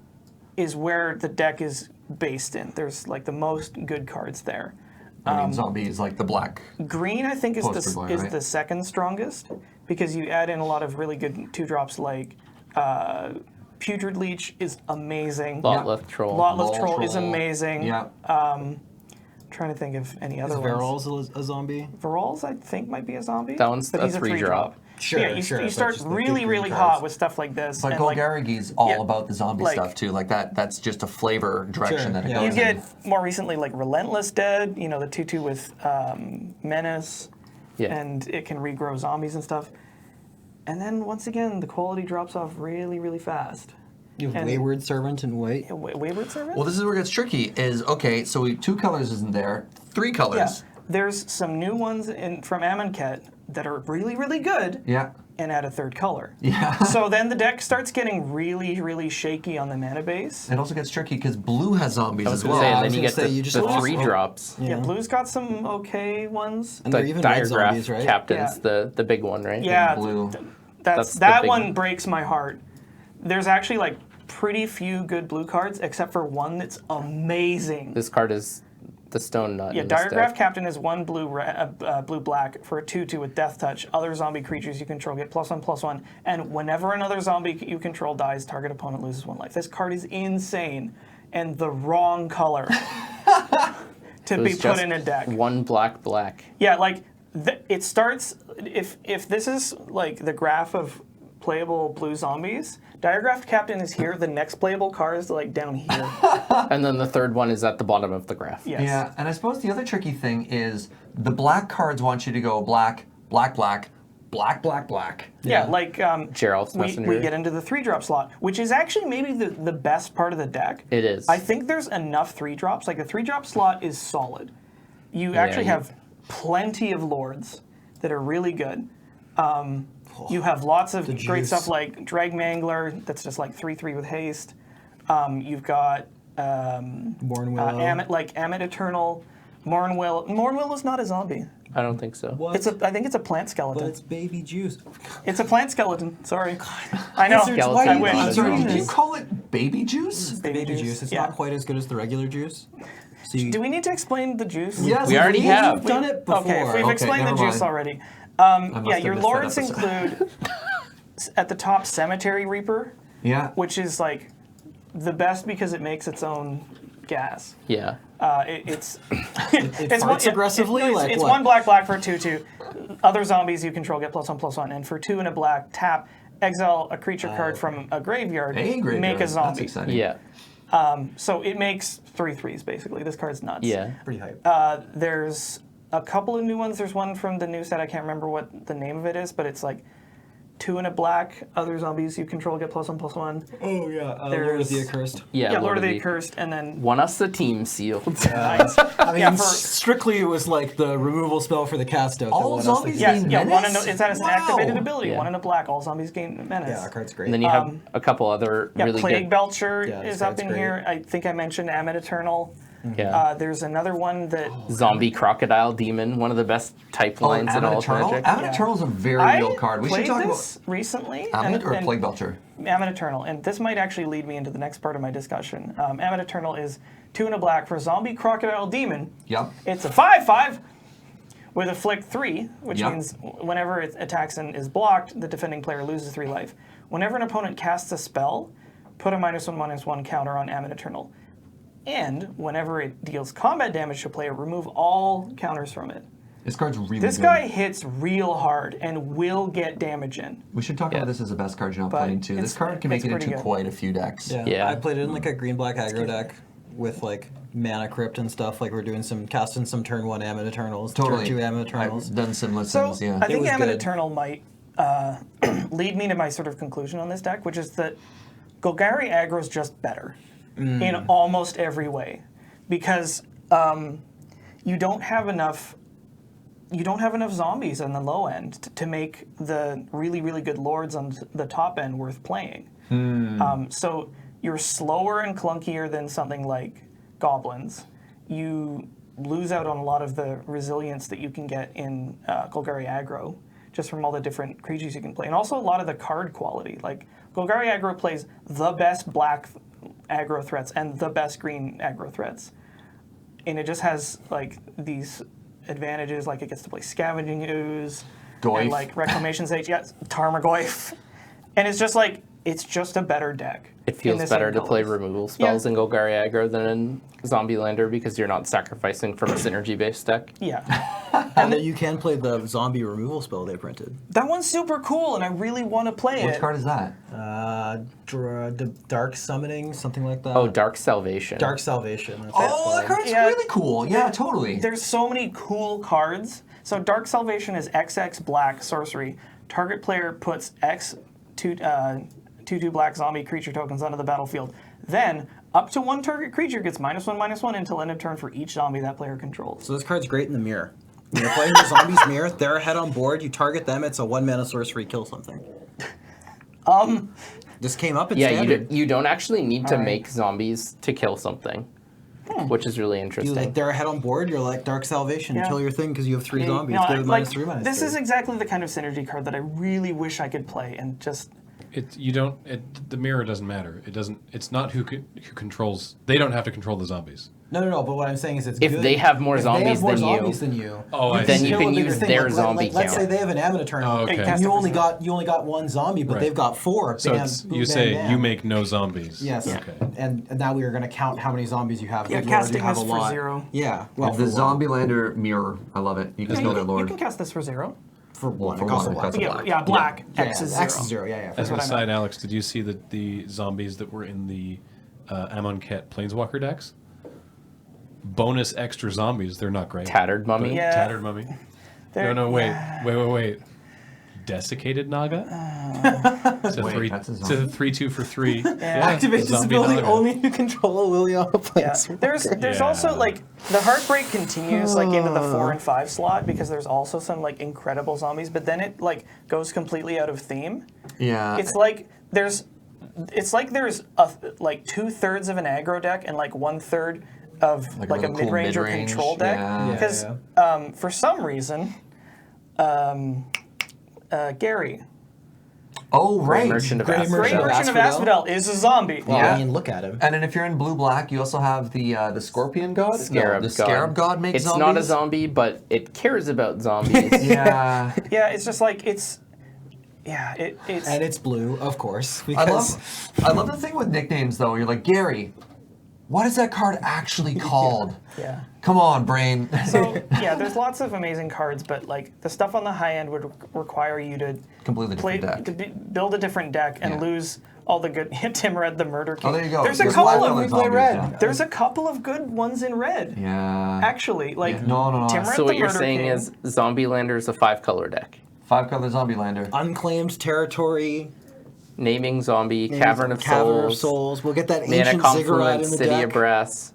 is where the deck is based in. There's like the most good cards there. I mean, zombie is like the black. Green, I think, is Poster boy, right? the second strongest because you add in a lot of really good 2-drops like Putrid Leech is amazing. Lotleth Troll. Lotleth Troll is amazing. Yeah. Trying to think of any Is other ones. Varol's a zombie? Varol's, I think, might be a zombie. That one's but a he's a 3-drop. Sure, Yeah, you sure. start Just the big really, green really cards. hot with stuff like this. But and like, Golgarigi's all yeah, about the zombie like- stuff too. Like that's just a flavor direction Sure, that it yeah. you goes in. get more recently like Relentless Dead, the 2/2 with Menace, Yeah. and it can regrow zombies and stuff. And then once again, the quality drops off really, really fast. You have And- Wayward Servant in white. Wayward Servant? Well, this is where it gets tricky. Is okay. So 2 colors isn't there. 3 colors. Yeah. There's some new ones from Amonkhet that are really, really good Yeah. and add a 3rd color. Yeah. So then the deck starts getting really, really shaky on the mana base. It also gets tricky because blue has zombies I was as going well. to say, I and was then you gonna get say, the, you just the lost- 3-drops. Yeah, Blue's got some okay ones. And they're The even red Diagraph zombies, right? Captain's Yeah. the big one, right? Yeah, blue. That's the that big one one. breaks my heart. There's actually like pretty few good blue cards, except for one that's amazing. This card is the stone nut. Yeah, in this Diregraph deck. Captain is 1 blue black for a 2/2 with Death Touch. Other zombie creatures you control get +1/+1, and whenever another zombie you control dies, target opponent loses 1 life. This card is insane and the wrong color to It be was put just in a deck. 1 black. Yeah, like it starts if this is like the graph of playable blue zombies. Diagraphed Captain is here. The next playable card is like down here. And then the 3rd one is at the bottom of the graph. Yes. Yeah, and I suppose the other tricky thing is the black cards want you to go black, black, black, black, black, black. Yeah, like Gerald's we Messenger. get into the 3-drop slot, which is actually maybe the best part of the deck. It is. I think there's enough 3-drops. Like the 3-drop slot is solid. You actually you- have plenty of lords that are really good. You have lots of great juice. stuff like Drag Mangler, that's just like 3/3 with haste. You've got Morn Willow. Amit Eternal, Mornwill. Mornwill is not a zombie. I don't think so. What? I think it's a plant But skeleton. it's baby juice. It's a plant skeleton. Sorry. I know. Serge, why I do you wish. think I'm sorry, doing did you this? call it baby juice? Baby juice. It's yeah. not quite as good as the regular juice. So you, Do we need to explain the juice? Yes, We already have. We've done it before. Okay, if we've Okay, explained the never juice mind. already. must Yeah, have your missed that lords episode. include at the top Cemetery Reaper, Yeah. which is like the best because it makes its own gas. Yeah. It's it farts aggressively? Like it's what? 1 black for a 2/2. Other zombies you control get +1/+1, and for 2 and a black, tap, exile a creature card from a graveyard, Hey, graveyard. make a That's zombie. exciting. Yeah. So it makes 3/3s basically. This card's nuts. Yeah. pretty hype. There's a couple of new ones. There's one from the new set. I can't remember what the name of it is, but it's like 2 and a black. Other zombies you control get +1/+1. Oh yeah, Lord of There's- the Accursed. Yeah, Lord of the Accursed, and then Won us the team sealed. Nice. I mean, Yeah, for- strictly it was like the removal spell for the cast out. All that won us the zombies game. gain yeah, one menace? and it's an Wow. activated ability. Yeah. 1 and a black. All zombies gain menace. Yeah, our card's great. And then you have a couple other Yeah, really Plague good. Belcher Yeah, this is up card's in great. here. I think I mentioned Ammon Eternal. Yeah. There's another one that Zombie Crocodile Demon, one of the best type lines in all of Magic. Ammon Yeah. Eternal's a very I real card. We should played talk this recently. about Ammon or and Plague Belcher. Ammon Eternal, and this might actually lead me into the next part of my discussion. Ammon Eternal is 2 and a black for Zombie Crocodile Demon. Yep. It's a 5/5 with a flick 3, which Yep. means whenever it attacks and is blocked, the defending player loses 3 life. Whenever an opponent casts a spell, put a -1/-1 counter on Ammon Eternal. And whenever it deals combat damage to a player, remove all counters from it. This card's really This good. guy hits real hard and will get damage in. We should talk Yeah. about this as the best card you're not But playing too. This it's- card can make it's it pretty into good. quite a few decks. Yeah. I played it in like a green-black aggro deck with like mana crypt and stuff. Like we're doing casting some turn 1 Ammon Eternals, Totally. turn 2 Ammon Eternals. I've done similar So things, yeah. I think was Ammon good. Eternal might lead me to my sort of conclusion on this deck, which is that Golgari aggro is just better in almost every way, because you don't have enough. You don't have enough zombies on the low end to make the really, really good lords on the top end worth playing. So you're slower and clunkier than something like goblins. You lose out on a lot of the resilience that you can get in Golgari aggro, just from all the different creatures you can play. And also a lot of the card quality. Like, Golgari aggro plays the best black aggro threats and the best green aggro threats. And it just has, like, these advantages, like it gets to play Scavenging Ooze, Goyf. and, like, Reclamation Sage, yeah, Tarmogoyf. And it's just, like, it's just a better deck. It in feels the better same to play colors. removal spells in Golgari aggro than in Zombielander because you're not sacrificing from a synergy-based deck. Yeah. And then you can play the zombie removal spell they printed. That one's super cool, and I really want to play Which it. card is that? Dark Summoning, something like that. Oh, Dark Salvation. Dark Salvation. That's Oh, that card's Yeah. really cool. Yeah, totally. There's so many cool cards. So Dark Salvation is XX black sorcery. Target player puts X 2/2 black zombie creature tokens onto the battlefield. Then, up to 1 target creature gets -1/-1 until end of turn for each zombie that player controls. So this card's great in the mirror. When you're playing the zombies mirror, they're ahead on board, you target them, it's a 1-mana sorcery, kill something. This came up in Yeah, standard. you don't actually need to Alright. make zombies to kill something, which is really You interesting. like they're ahead on board, you're like Dark Salvation, Yeah. kill your thing because you have 3 zombies. No, Give it like, -3, -3. this is exactly the kind of synergy card that I really wish I could play, and just The mirror doesn't matter. It doesn't. It's not who controls. They don't have to control the zombies. No. But what I'm saying is, it's If good. they have more If they have zombies more than you, zombies than you, Oh, I then see. you kill can a bigger use thing. their Like, zombie Let's say count. they have an Ammon Eternal. Oh, okay. Cast You it for only 0. got 1 zombie, but Right. they've got 4. So Bam, it's, boom, you bam, say bam. you make no zombies. Yes. Okay. And now we are going to count how many zombies you have. Yeah, Good Lord, casting you have this a for lot. 0. Yeah. Well, The for 1. Zombielander mirror. I love it. You can Yeah, spell you, their can, you lord. can cast this for 0. For 1. for It costs one, a it lot. costs a Yeah, black. yeah, black. Yeah, X is 0. X is 0. Yeah. As what an I aside, meant. Alex, did you see the zombies that were in the Amonkhet Planeswalker decks? Bonus extra zombies. They're not great. Tattered Mummy. But- Yeah. Tattered mummy. They're- No, wait. yeah. Wait. Desiccated Naga? It's a Wait, three, that's a it's zombie? a 3/2 for 3. Activate this zombie ability Naga. only to control a Liliana Yeah. Planeswalker. There's Yeah. also like the heartbreak continues like into the 4 and 5 slot because there's also some like incredible zombies, but then it like goes completely out of theme. Yeah. It's like there's a like 2/3 of an aggro deck and like 1/3 of Like like a really cool mid-range or mid-range, control deck yeah. because for some reason Gary, Oh, right. Merchant of Great Asphodel. Great Merchant of Merchant of Asphodel? Asphodel is a zombie. Well, Yeah. I mean, look at him. And then if you're in blue-black, you also have the Scorpion God? Scarab No, the Scarab God makes It's zombies? not a zombie, but it cares about zombies. Yeah. Yeah, it's just like it's And it's blue, of course. I Because love the thing with nicknames, though. You're like, Gary, what is that card actually called? yeah. Come on, brain. So yeah, there's lots of amazing cards, but like the stuff on the high end would require you to Completely play different deck. build a different deck and Yeah. lose all the good. Timred the Murder King. Oh, there you go. There's a There's couple black of ones, play zombies, red. yeah. there's a couple of good ones in red. Yeah. Actually, like No. Timred So the what you're Murder saying King. is Zombielander's a 5-color deck. 5-color Zombielander. Unclaimed territory. Naming zombie, Cavern of Souls. We'll get that Mana ancient ziggurat Confluence, in the City deck. of Brass.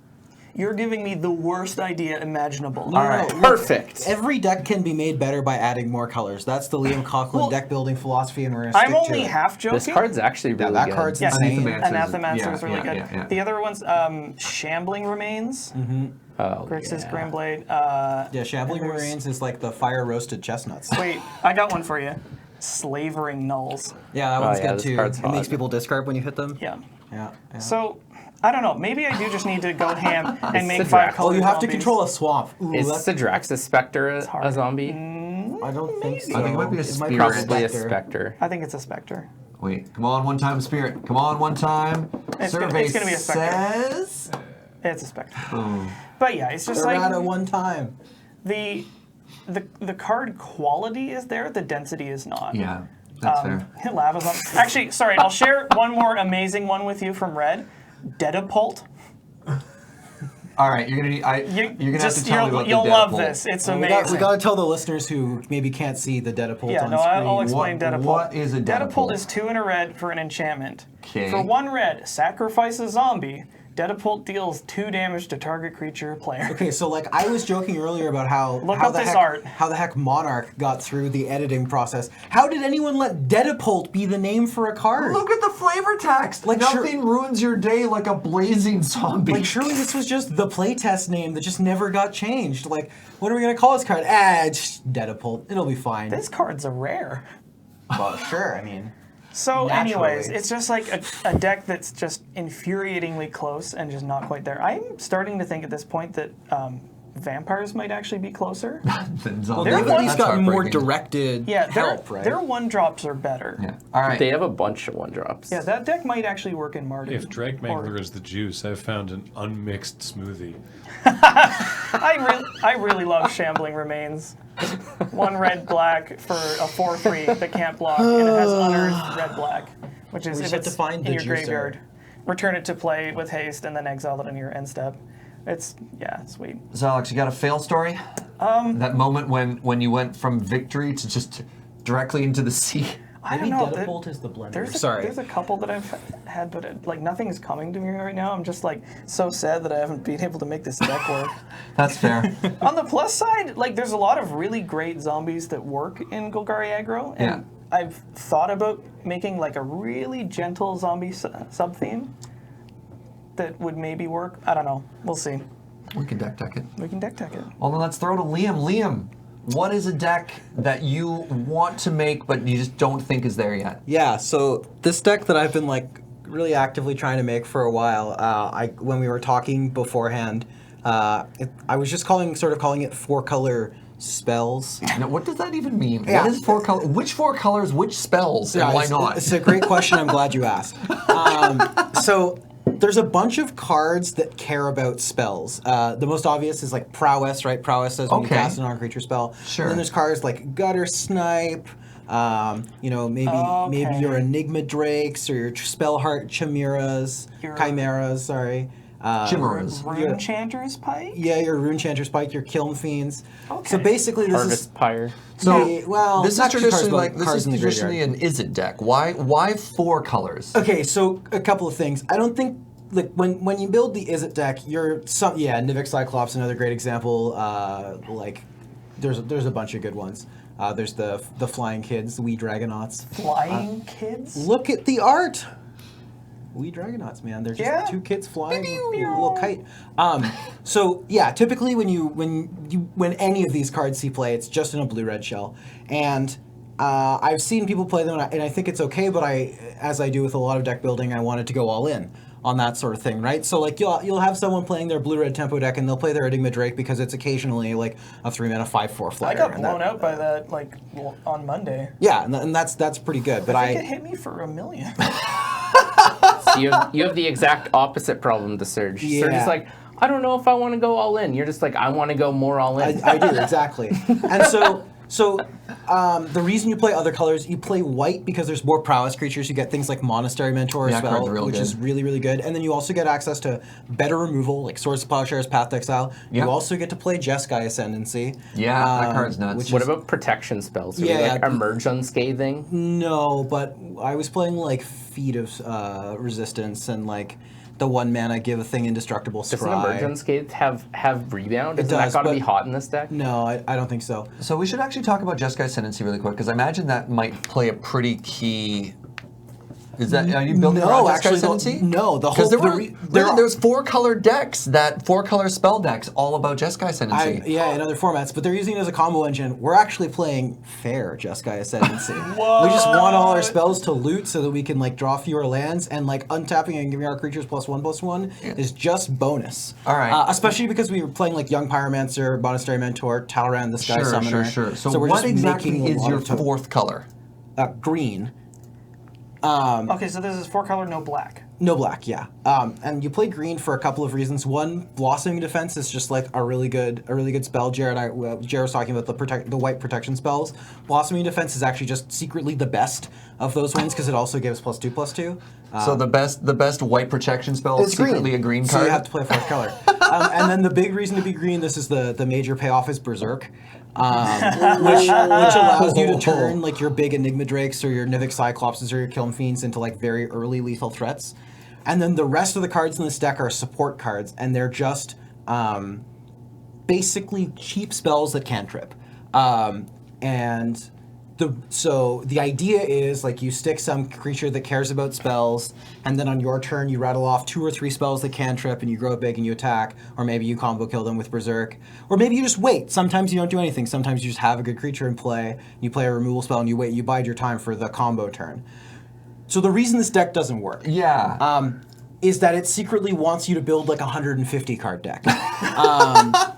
You're giving me the worst idea imaginable. No, All right. look, Perfect. Every deck can be made better by adding more colors. That's the Liam Coughlan deck building philosophy, and we're going to stick I'm to only it. half joking. This card's actually really that good. card's Yeah, insane. Anathemancer is Yeah, really good. yeah. The other one's Shambling Remains. Oh, Grixis yeah. Grimblade. Yeah, Shambling and there's- Marines is like the fire roasted chestnuts. Wait, I got one for you. Slavering Nulls. Yeah, that one's yeah, good this too. card's It makes hot. people discard when you hit them. Yeah. Yeah. So, I don't know. Maybe I do just need to go ham and make Sidrax. 5-color Oh, you have to zombies. control a swamp. Ooh, Is that's, Sidrax's Spectre a hard. zombie? I don't think so. I think it might be a spirit. Probably a Spectre. I think it's a Spectre. Wait, come on, one time, Spirit. Come on, one time. It's Survey gonna be a Spectre. says. It's a Spectre. Oh. But yeah, it's just Errata like one time. the card quality is there, the density is not. Yeah, that's fair. Lava zombie. Actually, sorry, I'll share one more amazing one with you from Red. Dedapult. All right, you're gonna need. You're gonna have to tell me about You'll the love Deadpool. this. It's We amazing. got to tell the listeners who maybe can't see the Dedapult Yeah, on no, screen. I'll explain What- Dedapult. what is a Dedapult? Dedapult is 2 and a red for an enchantment. Okay. For 1 red, sacrifice a zombie. Dedapult deals 2 damage to target creature or player. Okay, so like I was joking earlier about how up this art. how the heck Monarch got through the editing process. How did anyone let Dedapult be the name for a card? Look at the flavor text. Like, Nothing ruins your day like a blazing zombie. Like surely this was just the playtest name that just never got changed. Like, what are we gonna call this card? Just Dedapult. It'll be fine. This card's a rare. Well, sure. I mean, So, Naturally. anyways, it's just like a deck that's just infuriatingly close and just not quite there. I'm starting to think at this point that vampires might actually be closer. Then well, zombie. they've They're at least That's got more heartbreaking. directed Yeah, help, right? their 1-drops are better. Yeah. All right. They have a bunch of 1-drops. Yeah, that deck might actually work in Mardu. If Drake Mangler is the juice, I've found an unmixed smoothie. I really love Shambling Remains. 1 red black for a 4/3 that can't block, and it has unearthed red black, which is We if just have it's to find in the your juicer. graveyard, return it to play with haste, and then exile it in your end step. It's sweet. So Alex, you got a fail story? That moment when you went from victory to just directly into the sea. I Maybe don't know. Dedapult is the blender. There's a couple that I've had, but like nothing's coming to me right now. I'm just like so sad that I haven't been able to make this deck work. That's fair. On the plus side, like there's a lot of really great zombies that work in Golgari aggro, and Yeah. I've thought about making like a really gentle zombie sub theme that would maybe work. I don't know. We'll see. We can deck it. We can deck tech it. Well, then let's throw to Liam. Liam, what is a deck that you want to make but you just don't think is there yet? Yeah, so this deck that I've been like really actively trying to make for a while, when we were talking beforehand, I was just calling it 4-color spells. Now, what does that even mean? Yeah. What is 4 colors? Which 4 colors? Which spells? And why not? It's a great question. I'm glad you asked. So there's a bunch of cards that care about spells. The most obvious is like Prowess, right? Prowess says when you Okay. cast a non-creature spell. Sure. And then there's cards like Gutter Snipe. Maybe your Enigma Drakes or your Spellheart Chimeras, Chimeras. Sorry. Chimeras. Rune Chanter's Pike? Yeah, your Rune Chanter's Pike, your Kiln Fiends. Okay. So basically, this Harvest is Pyre. So Yeah, well, this is not just cards, traditionally but like cards in the traditionally an is it deck. Why 4 colors? Okay, so a couple of things. I don't think like when you build the Is It deck, Nivik Cyclops, another great example. Like there's a bunch of good ones. There's the Flying Kids, the Wee Dragonauts. Flying Kids? Look at the art. Wee Dragonauts, man. They're just Yeah. 2 kids flying a little kite. So yeah, typically when any of these cards see play, it's just in a blue-red shell. And I've seen people play them, and I think it's okay. But as I do with a lot of deck building, I wanted to go all in on that sort of thing, right? So like you'll have someone playing their blue-red tempo deck, and they'll play their Enigma Drake because it's occasionally like a 3-mana 5/4 flyer. I got and blown that- out by that on Monday. Yeah, and that's pretty good. But I think it hit me for $1 million. So you have the exact opposite problem to Serge. Serge Yeah. is like, I don't know if I want to go all in. You're just like, I want to go more all in. I do, exactly. And So the reason you play other colors, you play white because there's more prowess creatures. You get things like Monastery Mentor as well, which is really, really good. And then you also get access to better removal, like Swords of Plowshares, Path to Exile. You also get to play Jeskai Ascendancy. Yeah, that card's nuts. What about protection spells? Are you like Emerge Unscathing? No, but I was playing like Feet of Resistance and like the 1 mana give a thing indestructible scry. Doesn't Emerge Unscathed have rebound? Isn't that got to be hot in this deck? No, I don't think so. So we should actually talk about Jeskai Ascendancy really quick, because I imagine that might play a pretty key... Are you building around Jeskai Ascendancy? No, the whole... There's 4-color decks, 4-color spell decks, all about Jeskai Ascendancy. In other formats, but they're using it as a combo engine. We're actually playing fair Jeskai Ascendancy. We just want all our spells to loot so that we can like draw fewer lands, and like untapping and giving our creatures +1/+1 is just bonus. All right. Especially because we were playing like Young Pyromancer, Monastery Mentor, Talrand the Sky Summoner. Sure. So we're what just exactly is your 4th color? Green. Okay, so this is 4-color, no black. No black, yeah. And you play green for a couple of reasons. One, Blossoming Defense is just like a really good spell. Jared was talking about the white protection spells. Blossoming Defense is actually just secretly the best of those ones because it also gives +2/+2. So the best white protection spell is secretly a green card. So you have to play a 4th color. And then the big reason to be green, this is the major payoff, is Berserk. Which allows you to turn like your big Enigma Drakes or your Nivik Cyclopses or your Kiln Fiends into like very early lethal threats. And then the rest of the cards in this deck are support cards, and they're just basically cheap spells that cantrip. So the idea is like you stick some creature that cares about spells, and then on your turn you rattle off 2 or 3 spells that cantrip, and you grow big and you attack, or maybe you combo kill them with Berserk, or maybe you just wait. Sometimes you don't do anything. Sometimes you just have a good creature in play. You play a removal spell and you wait. You bide your time for the combo turn. So the reason this deck doesn't work, is that it secretly wants you to build like a 150 card deck.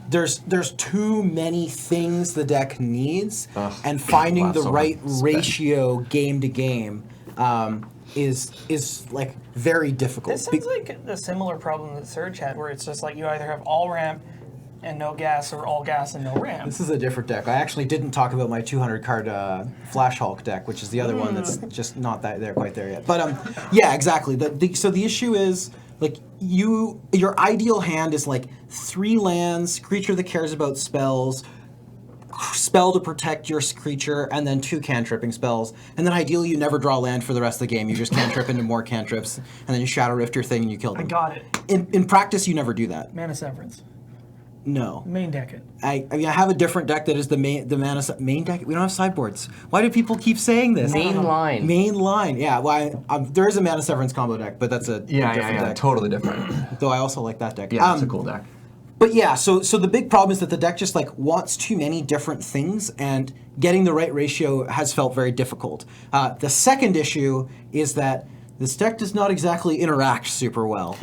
There's too many things the deck needs, and finding the right ratio game to game is like very difficult. This sounds like a similar problem that Serge had, where it's just like you either have all ramp and no gas, or all gas and no ramp. This is a different deck. I actually didn't talk about my 200 card Flash Hulk deck, which is the other one that's just not quite there yet. But yeah, exactly. So the issue is like your ideal hand is like 3 lands, creature that cares about spells, spell to protect your creature, and then 2 cantripping spells. And then ideally you never draw land for the rest of the game. You just cantrip into more cantrips, and then you Shadow Rift your thing and you kill them. I got it. In practice, you never do that. Mana Severance. No. Main deck it. I mean, I have a different deck that is the main deck. We don't have sideboards. Why do people keep saying this? Main line. Main line. Yeah. Well, there is a Mana Severance combo deck, but that's a different deck. Totally different. Though I also like that deck. Yeah, it's a cool deck. But yeah, so the big problem is that the deck just like wants too many different things, and getting the right ratio has felt very difficult. The second issue is that this deck does not exactly interact super well.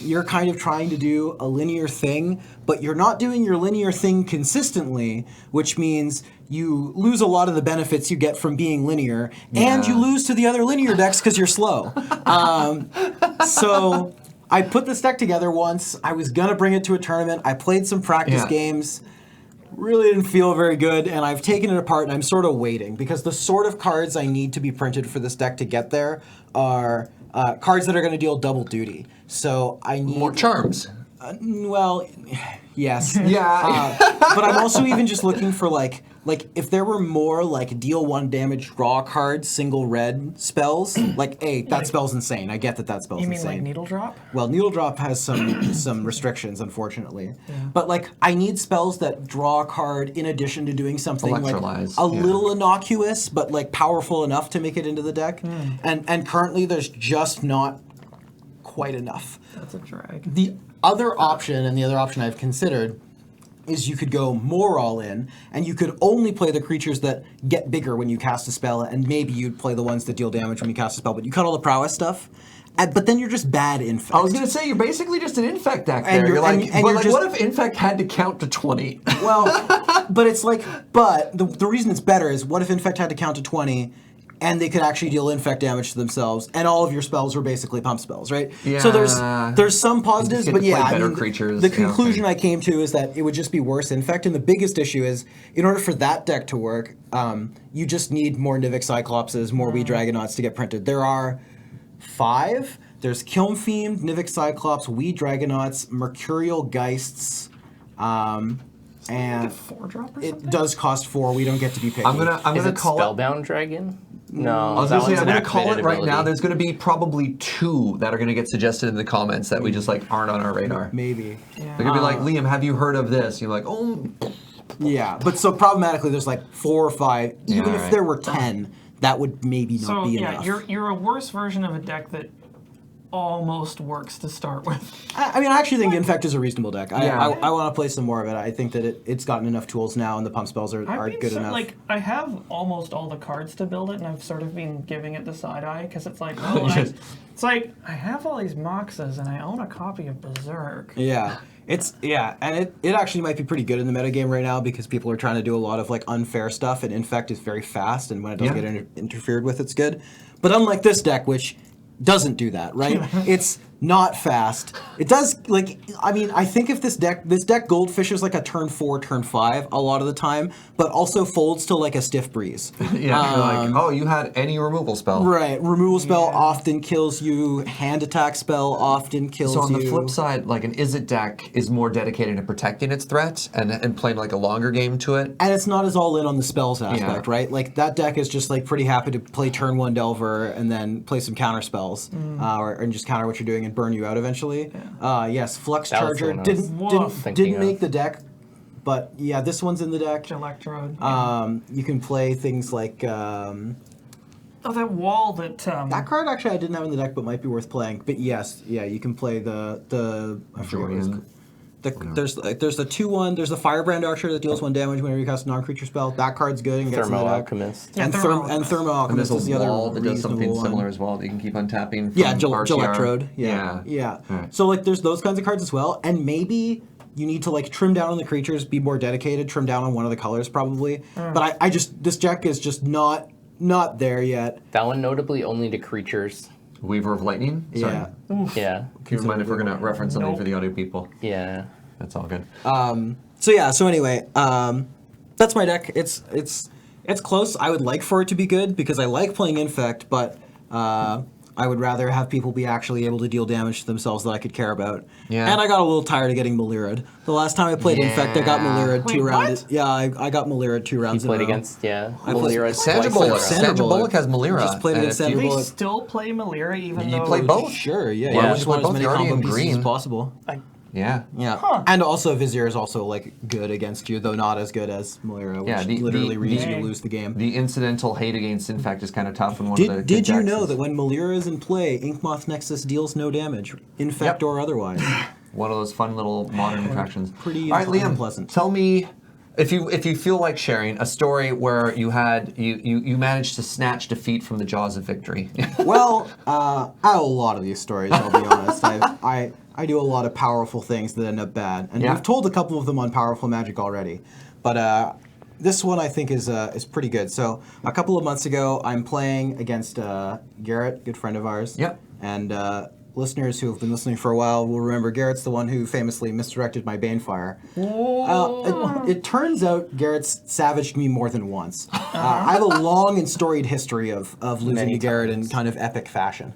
You're kind of trying to do a linear thing, but you're not doing your linear thing consistently, which means you lose a lot of the benefits you get from being linear, and you lose to the other linear decks because you're slow. So I put this deck together once. I was going to bring it to a tournament. I played some practice games. Really didn't feel very good, and I've taken it apart, and I'm sort of waiting, because the sort of cards I need to be printed for this deck to get there are cards that are going to deal double duty. So I need... More charms. Well, yes. Yeah. But I'm also even just looking for like if there were more like deal 1 damage, draw cards, single red spells, like that spell's insane. I get that spell's insane. You mean like Needle Drop? Well, Needle Drop has some restrictions, unfortunately. Yeah. But like I need spells that draw a card in addition to doing something like a little innocuous, but like powerful enough to make it into the deck. And currently there's just not quite enough. That's a drag. The other option, and the other option I've considered, is you could go more all in, and you could only play the creatures that get bigger when you cast a spell, and maybe you'd play the ones that deal damage when you cast a spell, but you cut all the prowess stuff. But then you're just bad infect. I was going to say, you're basically just an infect deck there. What if infect had to count to 20? Well, but it's like, the reason it's better is, what if infect had to count to 20? and they could actually deal infect damage to themselves, and all of your spells were basically pump spells, right? Yeah. So there's some positives, get but to play yeah, better I mean, creatures. the Yeah, conclusion okay. I came to is that it would just be worse infect, and the biggest issue is, in order for that deck to work, you just need more Nivik Cyclopses, more Wee Dragonauts to get printed. There are 5. There's Kiln Fiend, Nivik Cyclops, Wee Dragonauts, Mercurial Geists, and 4-drop or it something? does cost 4. We don't get to be picky. I'm Is gonna it call it. Spellbound Dragon? No, I was that gonna say, one's I'm an gonna call it activated right now. ability. There's gonna be probably 2 that are gonna get suggested in the comments that we just like aren't on our radar. Maybe. They're gonna be like, Liam, have you heard of this? You're like, oh, Yeah, but so problematically, there's like 4 or 5. Even Yeah, if right. there were 10, that would maybe not So be yeah, enough. you're a worse version of a deck that almost works to start with. I mean, I actually think Infect is a reasonable deck. Yeah. I want to play some more of it. I think that it's gotten enough tools now, and the pump spells are good enough. Like, I have almost all the cards to build it, and I've sort of been giving it the side eye because it's like, it's like I have all these Moxas and I own a copy of Berserk. Yeah. And it actually might be pretty good in the metagame right now because people are trying to do a lot of like unfair stuff, and Infect is very fast, and when it doesn't get interfered with, it's good. But unlike this deck, which doesn't do that, right? It's not fast. It does, like, I mean, I think if this deck goldfishes like a turn 4, turn 5 a lot of the time, but also folds to like a stiff breeze. yeah. You're like, oh, you had any removal spell. Right, removal spell often kills you, hand attack spell often kills you. So on the flip side, like an Izzet deck is more dedicated to protecting its threat and playing like a longer game to it. And it's not as all in on the spells aspect, right? Like that deck is just like pretty happy to play turn 1 Delver and then play some counter spells, and just counter what you're doing and burn you out eventually. Yes, Flux That was the Charger one I was didn't thinking make of. the deck, but yeah, this one's in the deck. Electrode. You can play things like Oh, that wall that. that card. Actually, I didn't have in the deck, but might be worth playing. But yes, yeah, you can play the I forget what it's called. There's the 2/1. There's the Firebrand Archer that deals 1 damage whenever you cast a non-creature spell. That card's good and gets in the Thermo deck. Alchemist. Yeah, And Thermo Thermo And Alchemist there's is a the other wall that does something reasonable one. similar as well that you can keep untapping. Yeah, from RCR. Electrode. Yeah. Right. So like, there's those kinds of cards as well, and maybe you need to like trim down on the creatures, be more dedicated, trim down on one of the colors probably. But I just this deck is just not there yet. That one notably only to creatures. Weaver of Lightning. Sorry. Yeah. Yeah. Can you remind if we're gonna reference something for the audio people? Yeah. That's all good. So anyway, that's my deck. It's close. I would like for it to be good because I like playing Infect, but I would rather have people be actually able to deal damage to themselves that I could care about. Yeah. And I got a little tired of getting Malira'd. The last time I played Infect, I got Malira'd Wait, 2 rounds. what? Yeah, I got Malira'd 2 rounds He played in a row. against, played- Sandra twice in a Bullock. row. Sandra Bullock has Malira. Just played and against if you- Sandra Do they Bullock. still play Malira even You though play both? Sure, yeah. Why I would just you want play as many both? You're already combo in pieces as green. possible. Yeah. Yeah. And also Vizier is also like good against you, though not as good as Malira, which Yeah, literally reads you to lose the game. The incidental hate against Infect is kind of tough in one of the good Did you decks. know that when Malira is in play, Inkmoth Nexus deals no damage, infect or otherwise? One of those fun little modern attractions. Pretty All right, Liam, unpleasant. tell me if you feel like sharing a story where you managed to snatch defeat from the jaws of victory. Well, I have a lot of these stories, I'll be honest. I do a lot of powerful things that end up bad, and we've told a couple of them on Powerful Magic already. But this one I think is pretty good. So a couple of months ago, I'm playing against Garrett, good friend of ours. Yep. And listeners who have been listening for a while will remember Garrett's the one who famously misdirected my Banefire. It turns out Garrett's savaged me more than once. I have a long and storied history of losing Many to Garrett in kind of epic fashion.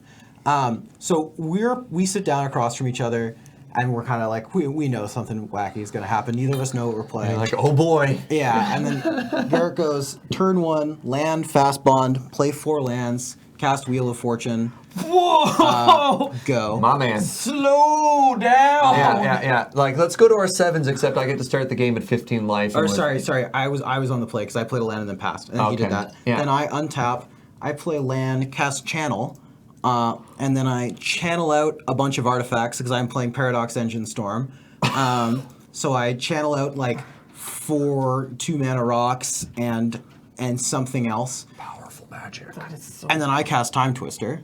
So we sit down across from each other, and we're kind of like, we know something wacky is going to happen. Neither of us know what we're playing. Like, oh boy. Yeah, and then Garrett goes, turn 1, land, fast bond, play 4 lands, cast Wheel of Fortune, Whoa! go. My man. Slow down. Yeah. Like, let's go to our 7s, except I get to start the game at 15 life. Or and with- sorry, I was on the play because I played a land and then passed, and he did Okay, that. yeah. Then I untap, I play land, cast Channel, and then I channel out a bunch of artifacts because I'm playing Paradox Engine Storm. So I channel out like 4 2-mana rocks and something else, Powerful magic. That is so and then I cast Time Twister.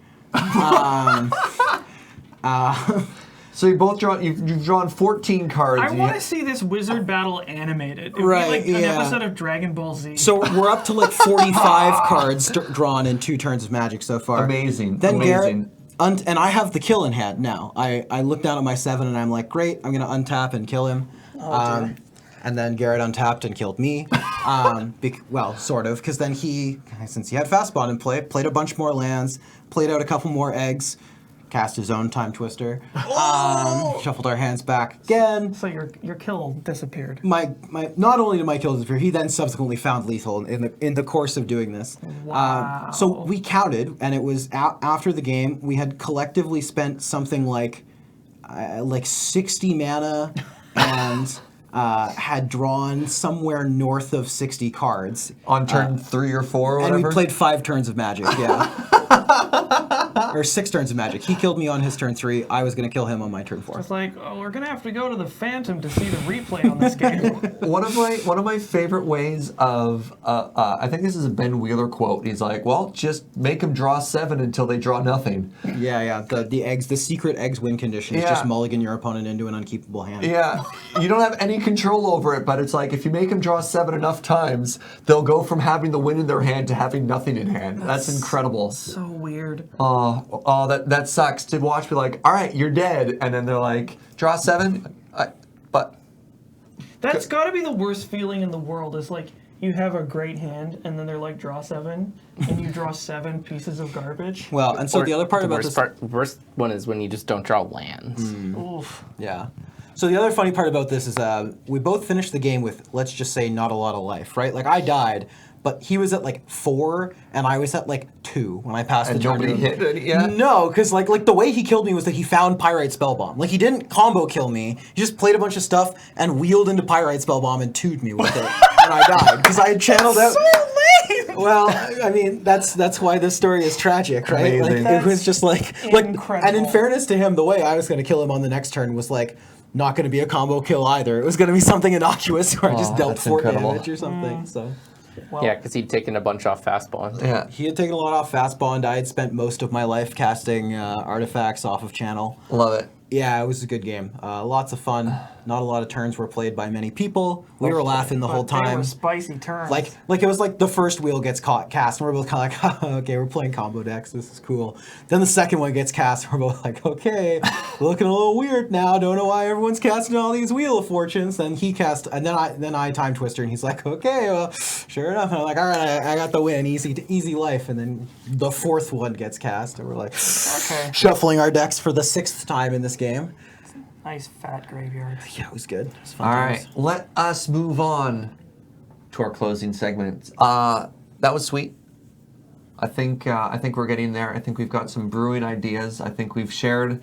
So you both you've drawn 14 cards. I want to see this wizard battle animated. It would Right, be like an yeah. episode of Dragon Ball Z. So we're up to like 45 cards drawn in 2 turns of Magic so far. Amazing. Then Amazing. Garrett, and I have the kill in hand now. I look down at my 7 and I'm like, great, I'm going to untap and kill him. And then Garrett untapped and killed me. Well, sort of, because then since he had Fastbond in play, played a bunch more lands, played out a couple more eggs, cast his own Time Twister, shuffled our hands back again. So your kill disappeared. My not only did my kill disappear, he then subsequently found lethal in the course of doing this. Wow. So we counted, and it was after the game we had collectively spent something like 60 mana and had drawn somewhere north of 60 cards On turn 3 or 4 or whatever? and we played 5 turns of Magic. Yeah. Or 6 turns of Magic. He killed me on his turn 3. I was going to kill him on my turn 4. It's like, oh, we're gonna have to go to the Phantom to see the replay on this game. One of my favorite ways of I think this is a Ben Wheeler quote. He's like, well, just make them draw 7 until they draw nothing. Yeah. The eggs, the secret eggs win condition is Yeah. just mulligan your opponent into an unkeepable hand. Yeah, you don't have any control over it, but it's like if you make them draw 7 enough times, they'll go from having the win in their hand to having nothing in hand. That's incredible. So weird. Oh, that sucks to watch. Be like, all right, you're dead, and then they're like, draw 7, but That's got to be the worst feeling in the world. Is like you have a great hand, and then they're like, draw 7, and you draw 7 pieces of garbage. Well, and so Or the other part about this... worst one is when you just don't draw lands. Oof. Yeah. So the other funny part about this is we both finished the game with, let's just say, not a lot of life, right? Like, I died, but he was at, like, 4, and I was at, like, 2 when I passed and the turn. nobody hit it yet. No, because, like, the way he killed me was that he found Pyrite Spellbomb. Like, he didn't combo kill me. He just played a bunch of stuff and wheeled into Pyrite Spellbomb and 2'd me with it. And I died, because I had channeled out... Well, I mean, that's why this story is tragic, right? Amazing. Like, it was just like, incredible. and in fairness to him, the way I was going to kill him on the next turn was like not going to be a combo kill either. It was going to be something innocuous where I just dealt that's 4 incredible. damage or something. So Well, Yeah, because he'd taken a bunch off Fastbond. Yeah, he had taken a lot off Fastbond. I had spent most of my life casting artifacts off of channel. love it. Yeah, it was a good game. Lots of fun. Not a lot of turns were played by many people. We were laughing the whole but they time. were spicy turns. Like it was like the first wheel gets cast, and we're both kind of like, okay, we're playing combo decks. This is cool. Then the second one gets cast, and we're both like, okay, looking a little weird now. Don't know why everyone's casting all these Wheel of Fortunes. Then he cast, and then I Time Twister, and he's like, okay, well, sure enough. And I'm like, all right, I got the win, easy life. And then the fourth one gets cast, and we're like, okay, shuffling our decks for the 6th time in this game. nice fat graveyard. Yeah, it was good. It was fun. All times. right, let us move on to our closing segment. That was sweet. I think we're getting there. I think we've got some brewing ideas. I think we've shared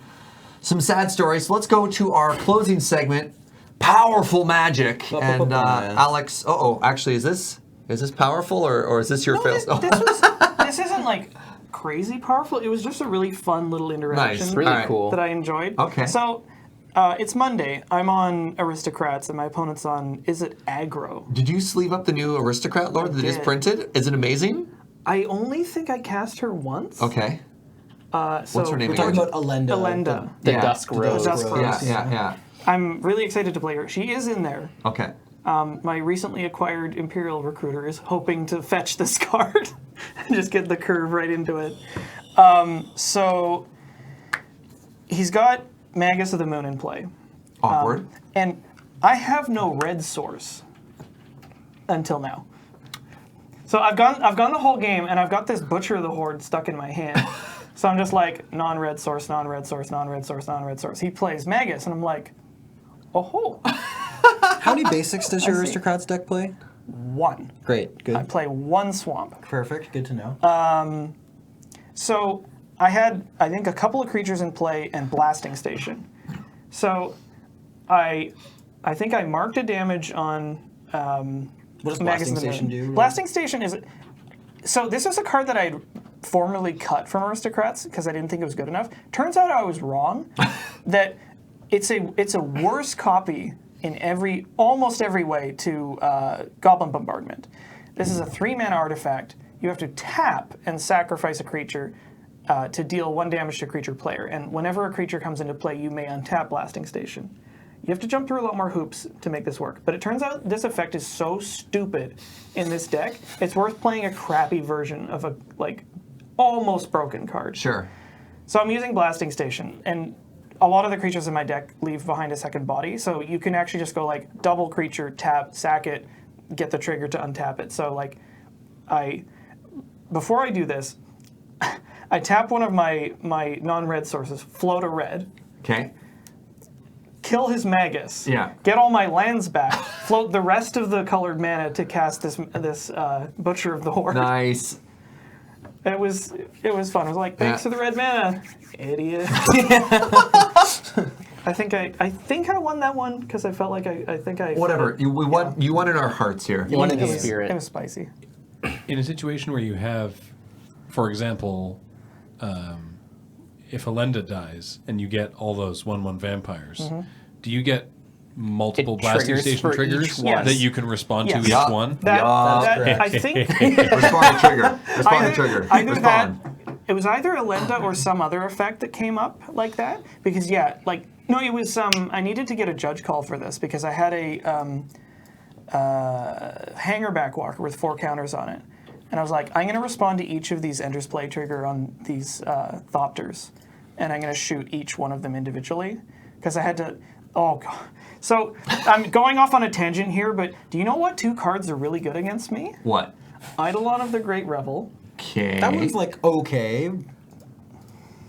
some sad stories. So let's go to our closing segment, Powerful Magic. And man. Alex, actually, is this powerful or is this your fail? This isn't like crazy powerful. It was just a really fun little interaction. Nice. Really All right. cool. That I enjoyed. Okay. So, it's Monday. I'm on Aristocrats, and my opponent's on Is It Aggro? Did you sleeve up the new Aristocrat Lord that is did. printed? Is it amazing? I only think I cast her once. Okay. So What's her name We're talking again? about Alenda. Alenda. The Yeah. Dusk The Rose. Dusk Rose. Yeah. I'm really excited to play her. She is in there. Okay. My recently acquired Imperial Recruiter is hoping to fetch this card and just get the curve right into it. So he's got Magus of the Moon in play. Awkward. And I have no red source until now. So I've gone the whole game, and I've got this Butcher of the Horde stuck in my hand. So I'm just like, non-red source, non-red source, non-red source, non-red source. He plays Magus, and I'm like, oh, How many basics does your Aristocrats deck play? 1. Great, good. I play 1 swamp. Perfect, good to know. So I had, I think, a couple of creatures in play and Blasting Station. So I think I marked a damage on What does Magus Blasting of the Station Moon. do? Blasting Station is... So this is a card that I'd formerly cut from Aristocrats because I didn't think it was good enough. Turns out I was wrong. That it's a worse copy in almost every way to Goblin Bombardment. This is a 3-mana artifact. You have to tap and sacrifice a creature, to deal 1 damage to creature player. And whenever a creature comes into play, you may untap Blasting Station. You have to jump through a lot more hoops to make this work. But it turns out this effect is so stupid in this deck, it's worth playing a crappy version of a, like, almost broken card. Sure. So I'm using Blasting Station, and a lot of the creatures in my deck leave behind a second body, so you can actually just go, like, double creature, tap, sack it, get the trigger to untap it. So, like, before I do this, I tap one of my non-red sources, float a red. Okay. Kill his Magus. Yeah. Get all my lands back. Float the rest of the colored mana to cast this Butcher of the Horde. Nice. It was fun. I was like, thanks for the red mana, idiot. I think I won that one because I felt like I think I. Whatever. You won in our hearts here. You won in It the was, spirit. it was spicy. In a situation where you have, for example, if Highlander dies and you get all those 1/1 vampires, do you get multiple It Blasting triggers Station for triggers each one. that you can respond Yes. to Yeah. each one? That I correct. think Respond to trigger. Respond to trigger. either that Respond. it was either Elenda or some other effect that came up like that. Because no, it was I needed to get a judge call for this because I had a Hangerback Walker with 4 counters on it. And I was like, I'm going to respond to each of these Ender's Play trigger on these Thopters. And I'm going to shoot each one of them individually. Because I had to... Oh, God. So I'm going off on a tangent here, but do you know what 2 cards are really good against me? What? Eidolon of the Great Revel. Okay. That one's like okay.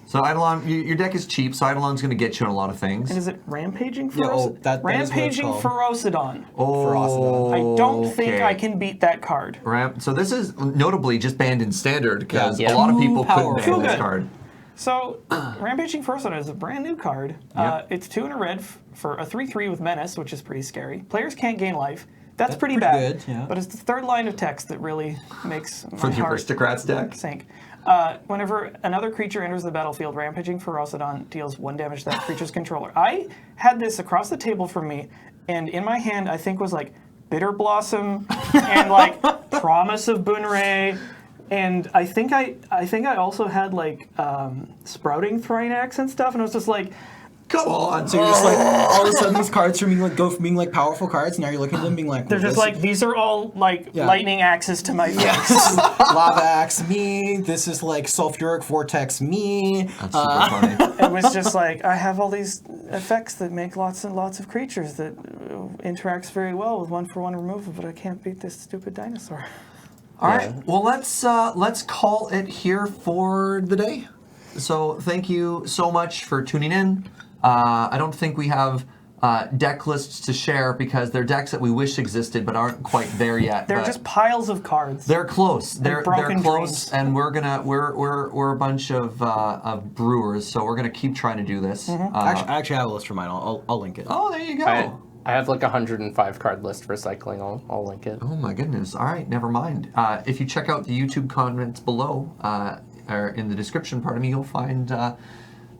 So Eidolon, your deck is cheap, so Eidolon's going to get you on a lot of things. And is it Rampaging Yeah, Ferocidon? that is what it's Rampaging called. Ferocidon. Oh, I don't think okay. I can beat that card. So this is notably just banned in Standard because Yeah. a lot of people Too couldn't powerful. ban this Good. card. So, Rampaging Ferocidon is a brand new card. Yep. It's 2 and a red for a 3/3 with Menace, which is pretty scary. Players can't gain life. That's pretty pretty bad. good, yeah. But it's the 3rd line of text that really makes For my the heart Aristocrats deck? sink. Whenever another creature enters the battlefield, Rampaging Ferocidon deals 1 damage to that creature's controller. I had this across the table from me, and in my hand, I think was like Bitter Blossom and like Promise of Bunray. And I think I also had like Sprouting Thrynax and stuff, and I was just like, Come on. So you're just like all of a sudden these cards from being go from being like powerful cards. Now you're looking at them being like they're just like, these are all like Yeah. lightning axes to my face. Lava Axe me. This is like Sulfuric Vortex me. That's super funny. It was just like, I have all these effects that make lots and lots of creatures that interacts very well with 1-for-1 removal, but I can't beat this stupid dinosaur. All right. Well, let's call it here for the day. So thank you so much for tuning in. I don't think we have deck lists to share because they're decks that we wish existed but aren't quite there yet. They're but just piles of cards. they're close. They're broken close, dreams. and we're a bunch of brewers, so we're gonna keep trying to do this. Actually, I have a list for mine. I'll link it. Oh, there you go. I have like 105 card list for cycling. I'll link it. Oh my goodness. All right, never mind. If you check out the YouTube comments below, or in the description part of me, you'll find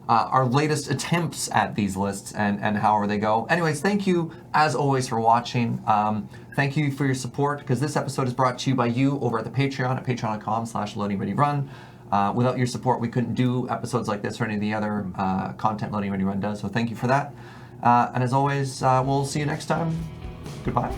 our latest attempts at these lists and however they go. Anyways, thank you as always for watching. Thank you for your support because this episode is brought to you by you over at the Patreon at patreon.com/LoadingReadyRun. Without your support, we couldn't do episodes like this or any of the other content Loading Ready Run does. So thank you for that. And as always, we'll see you next time. Goodbye.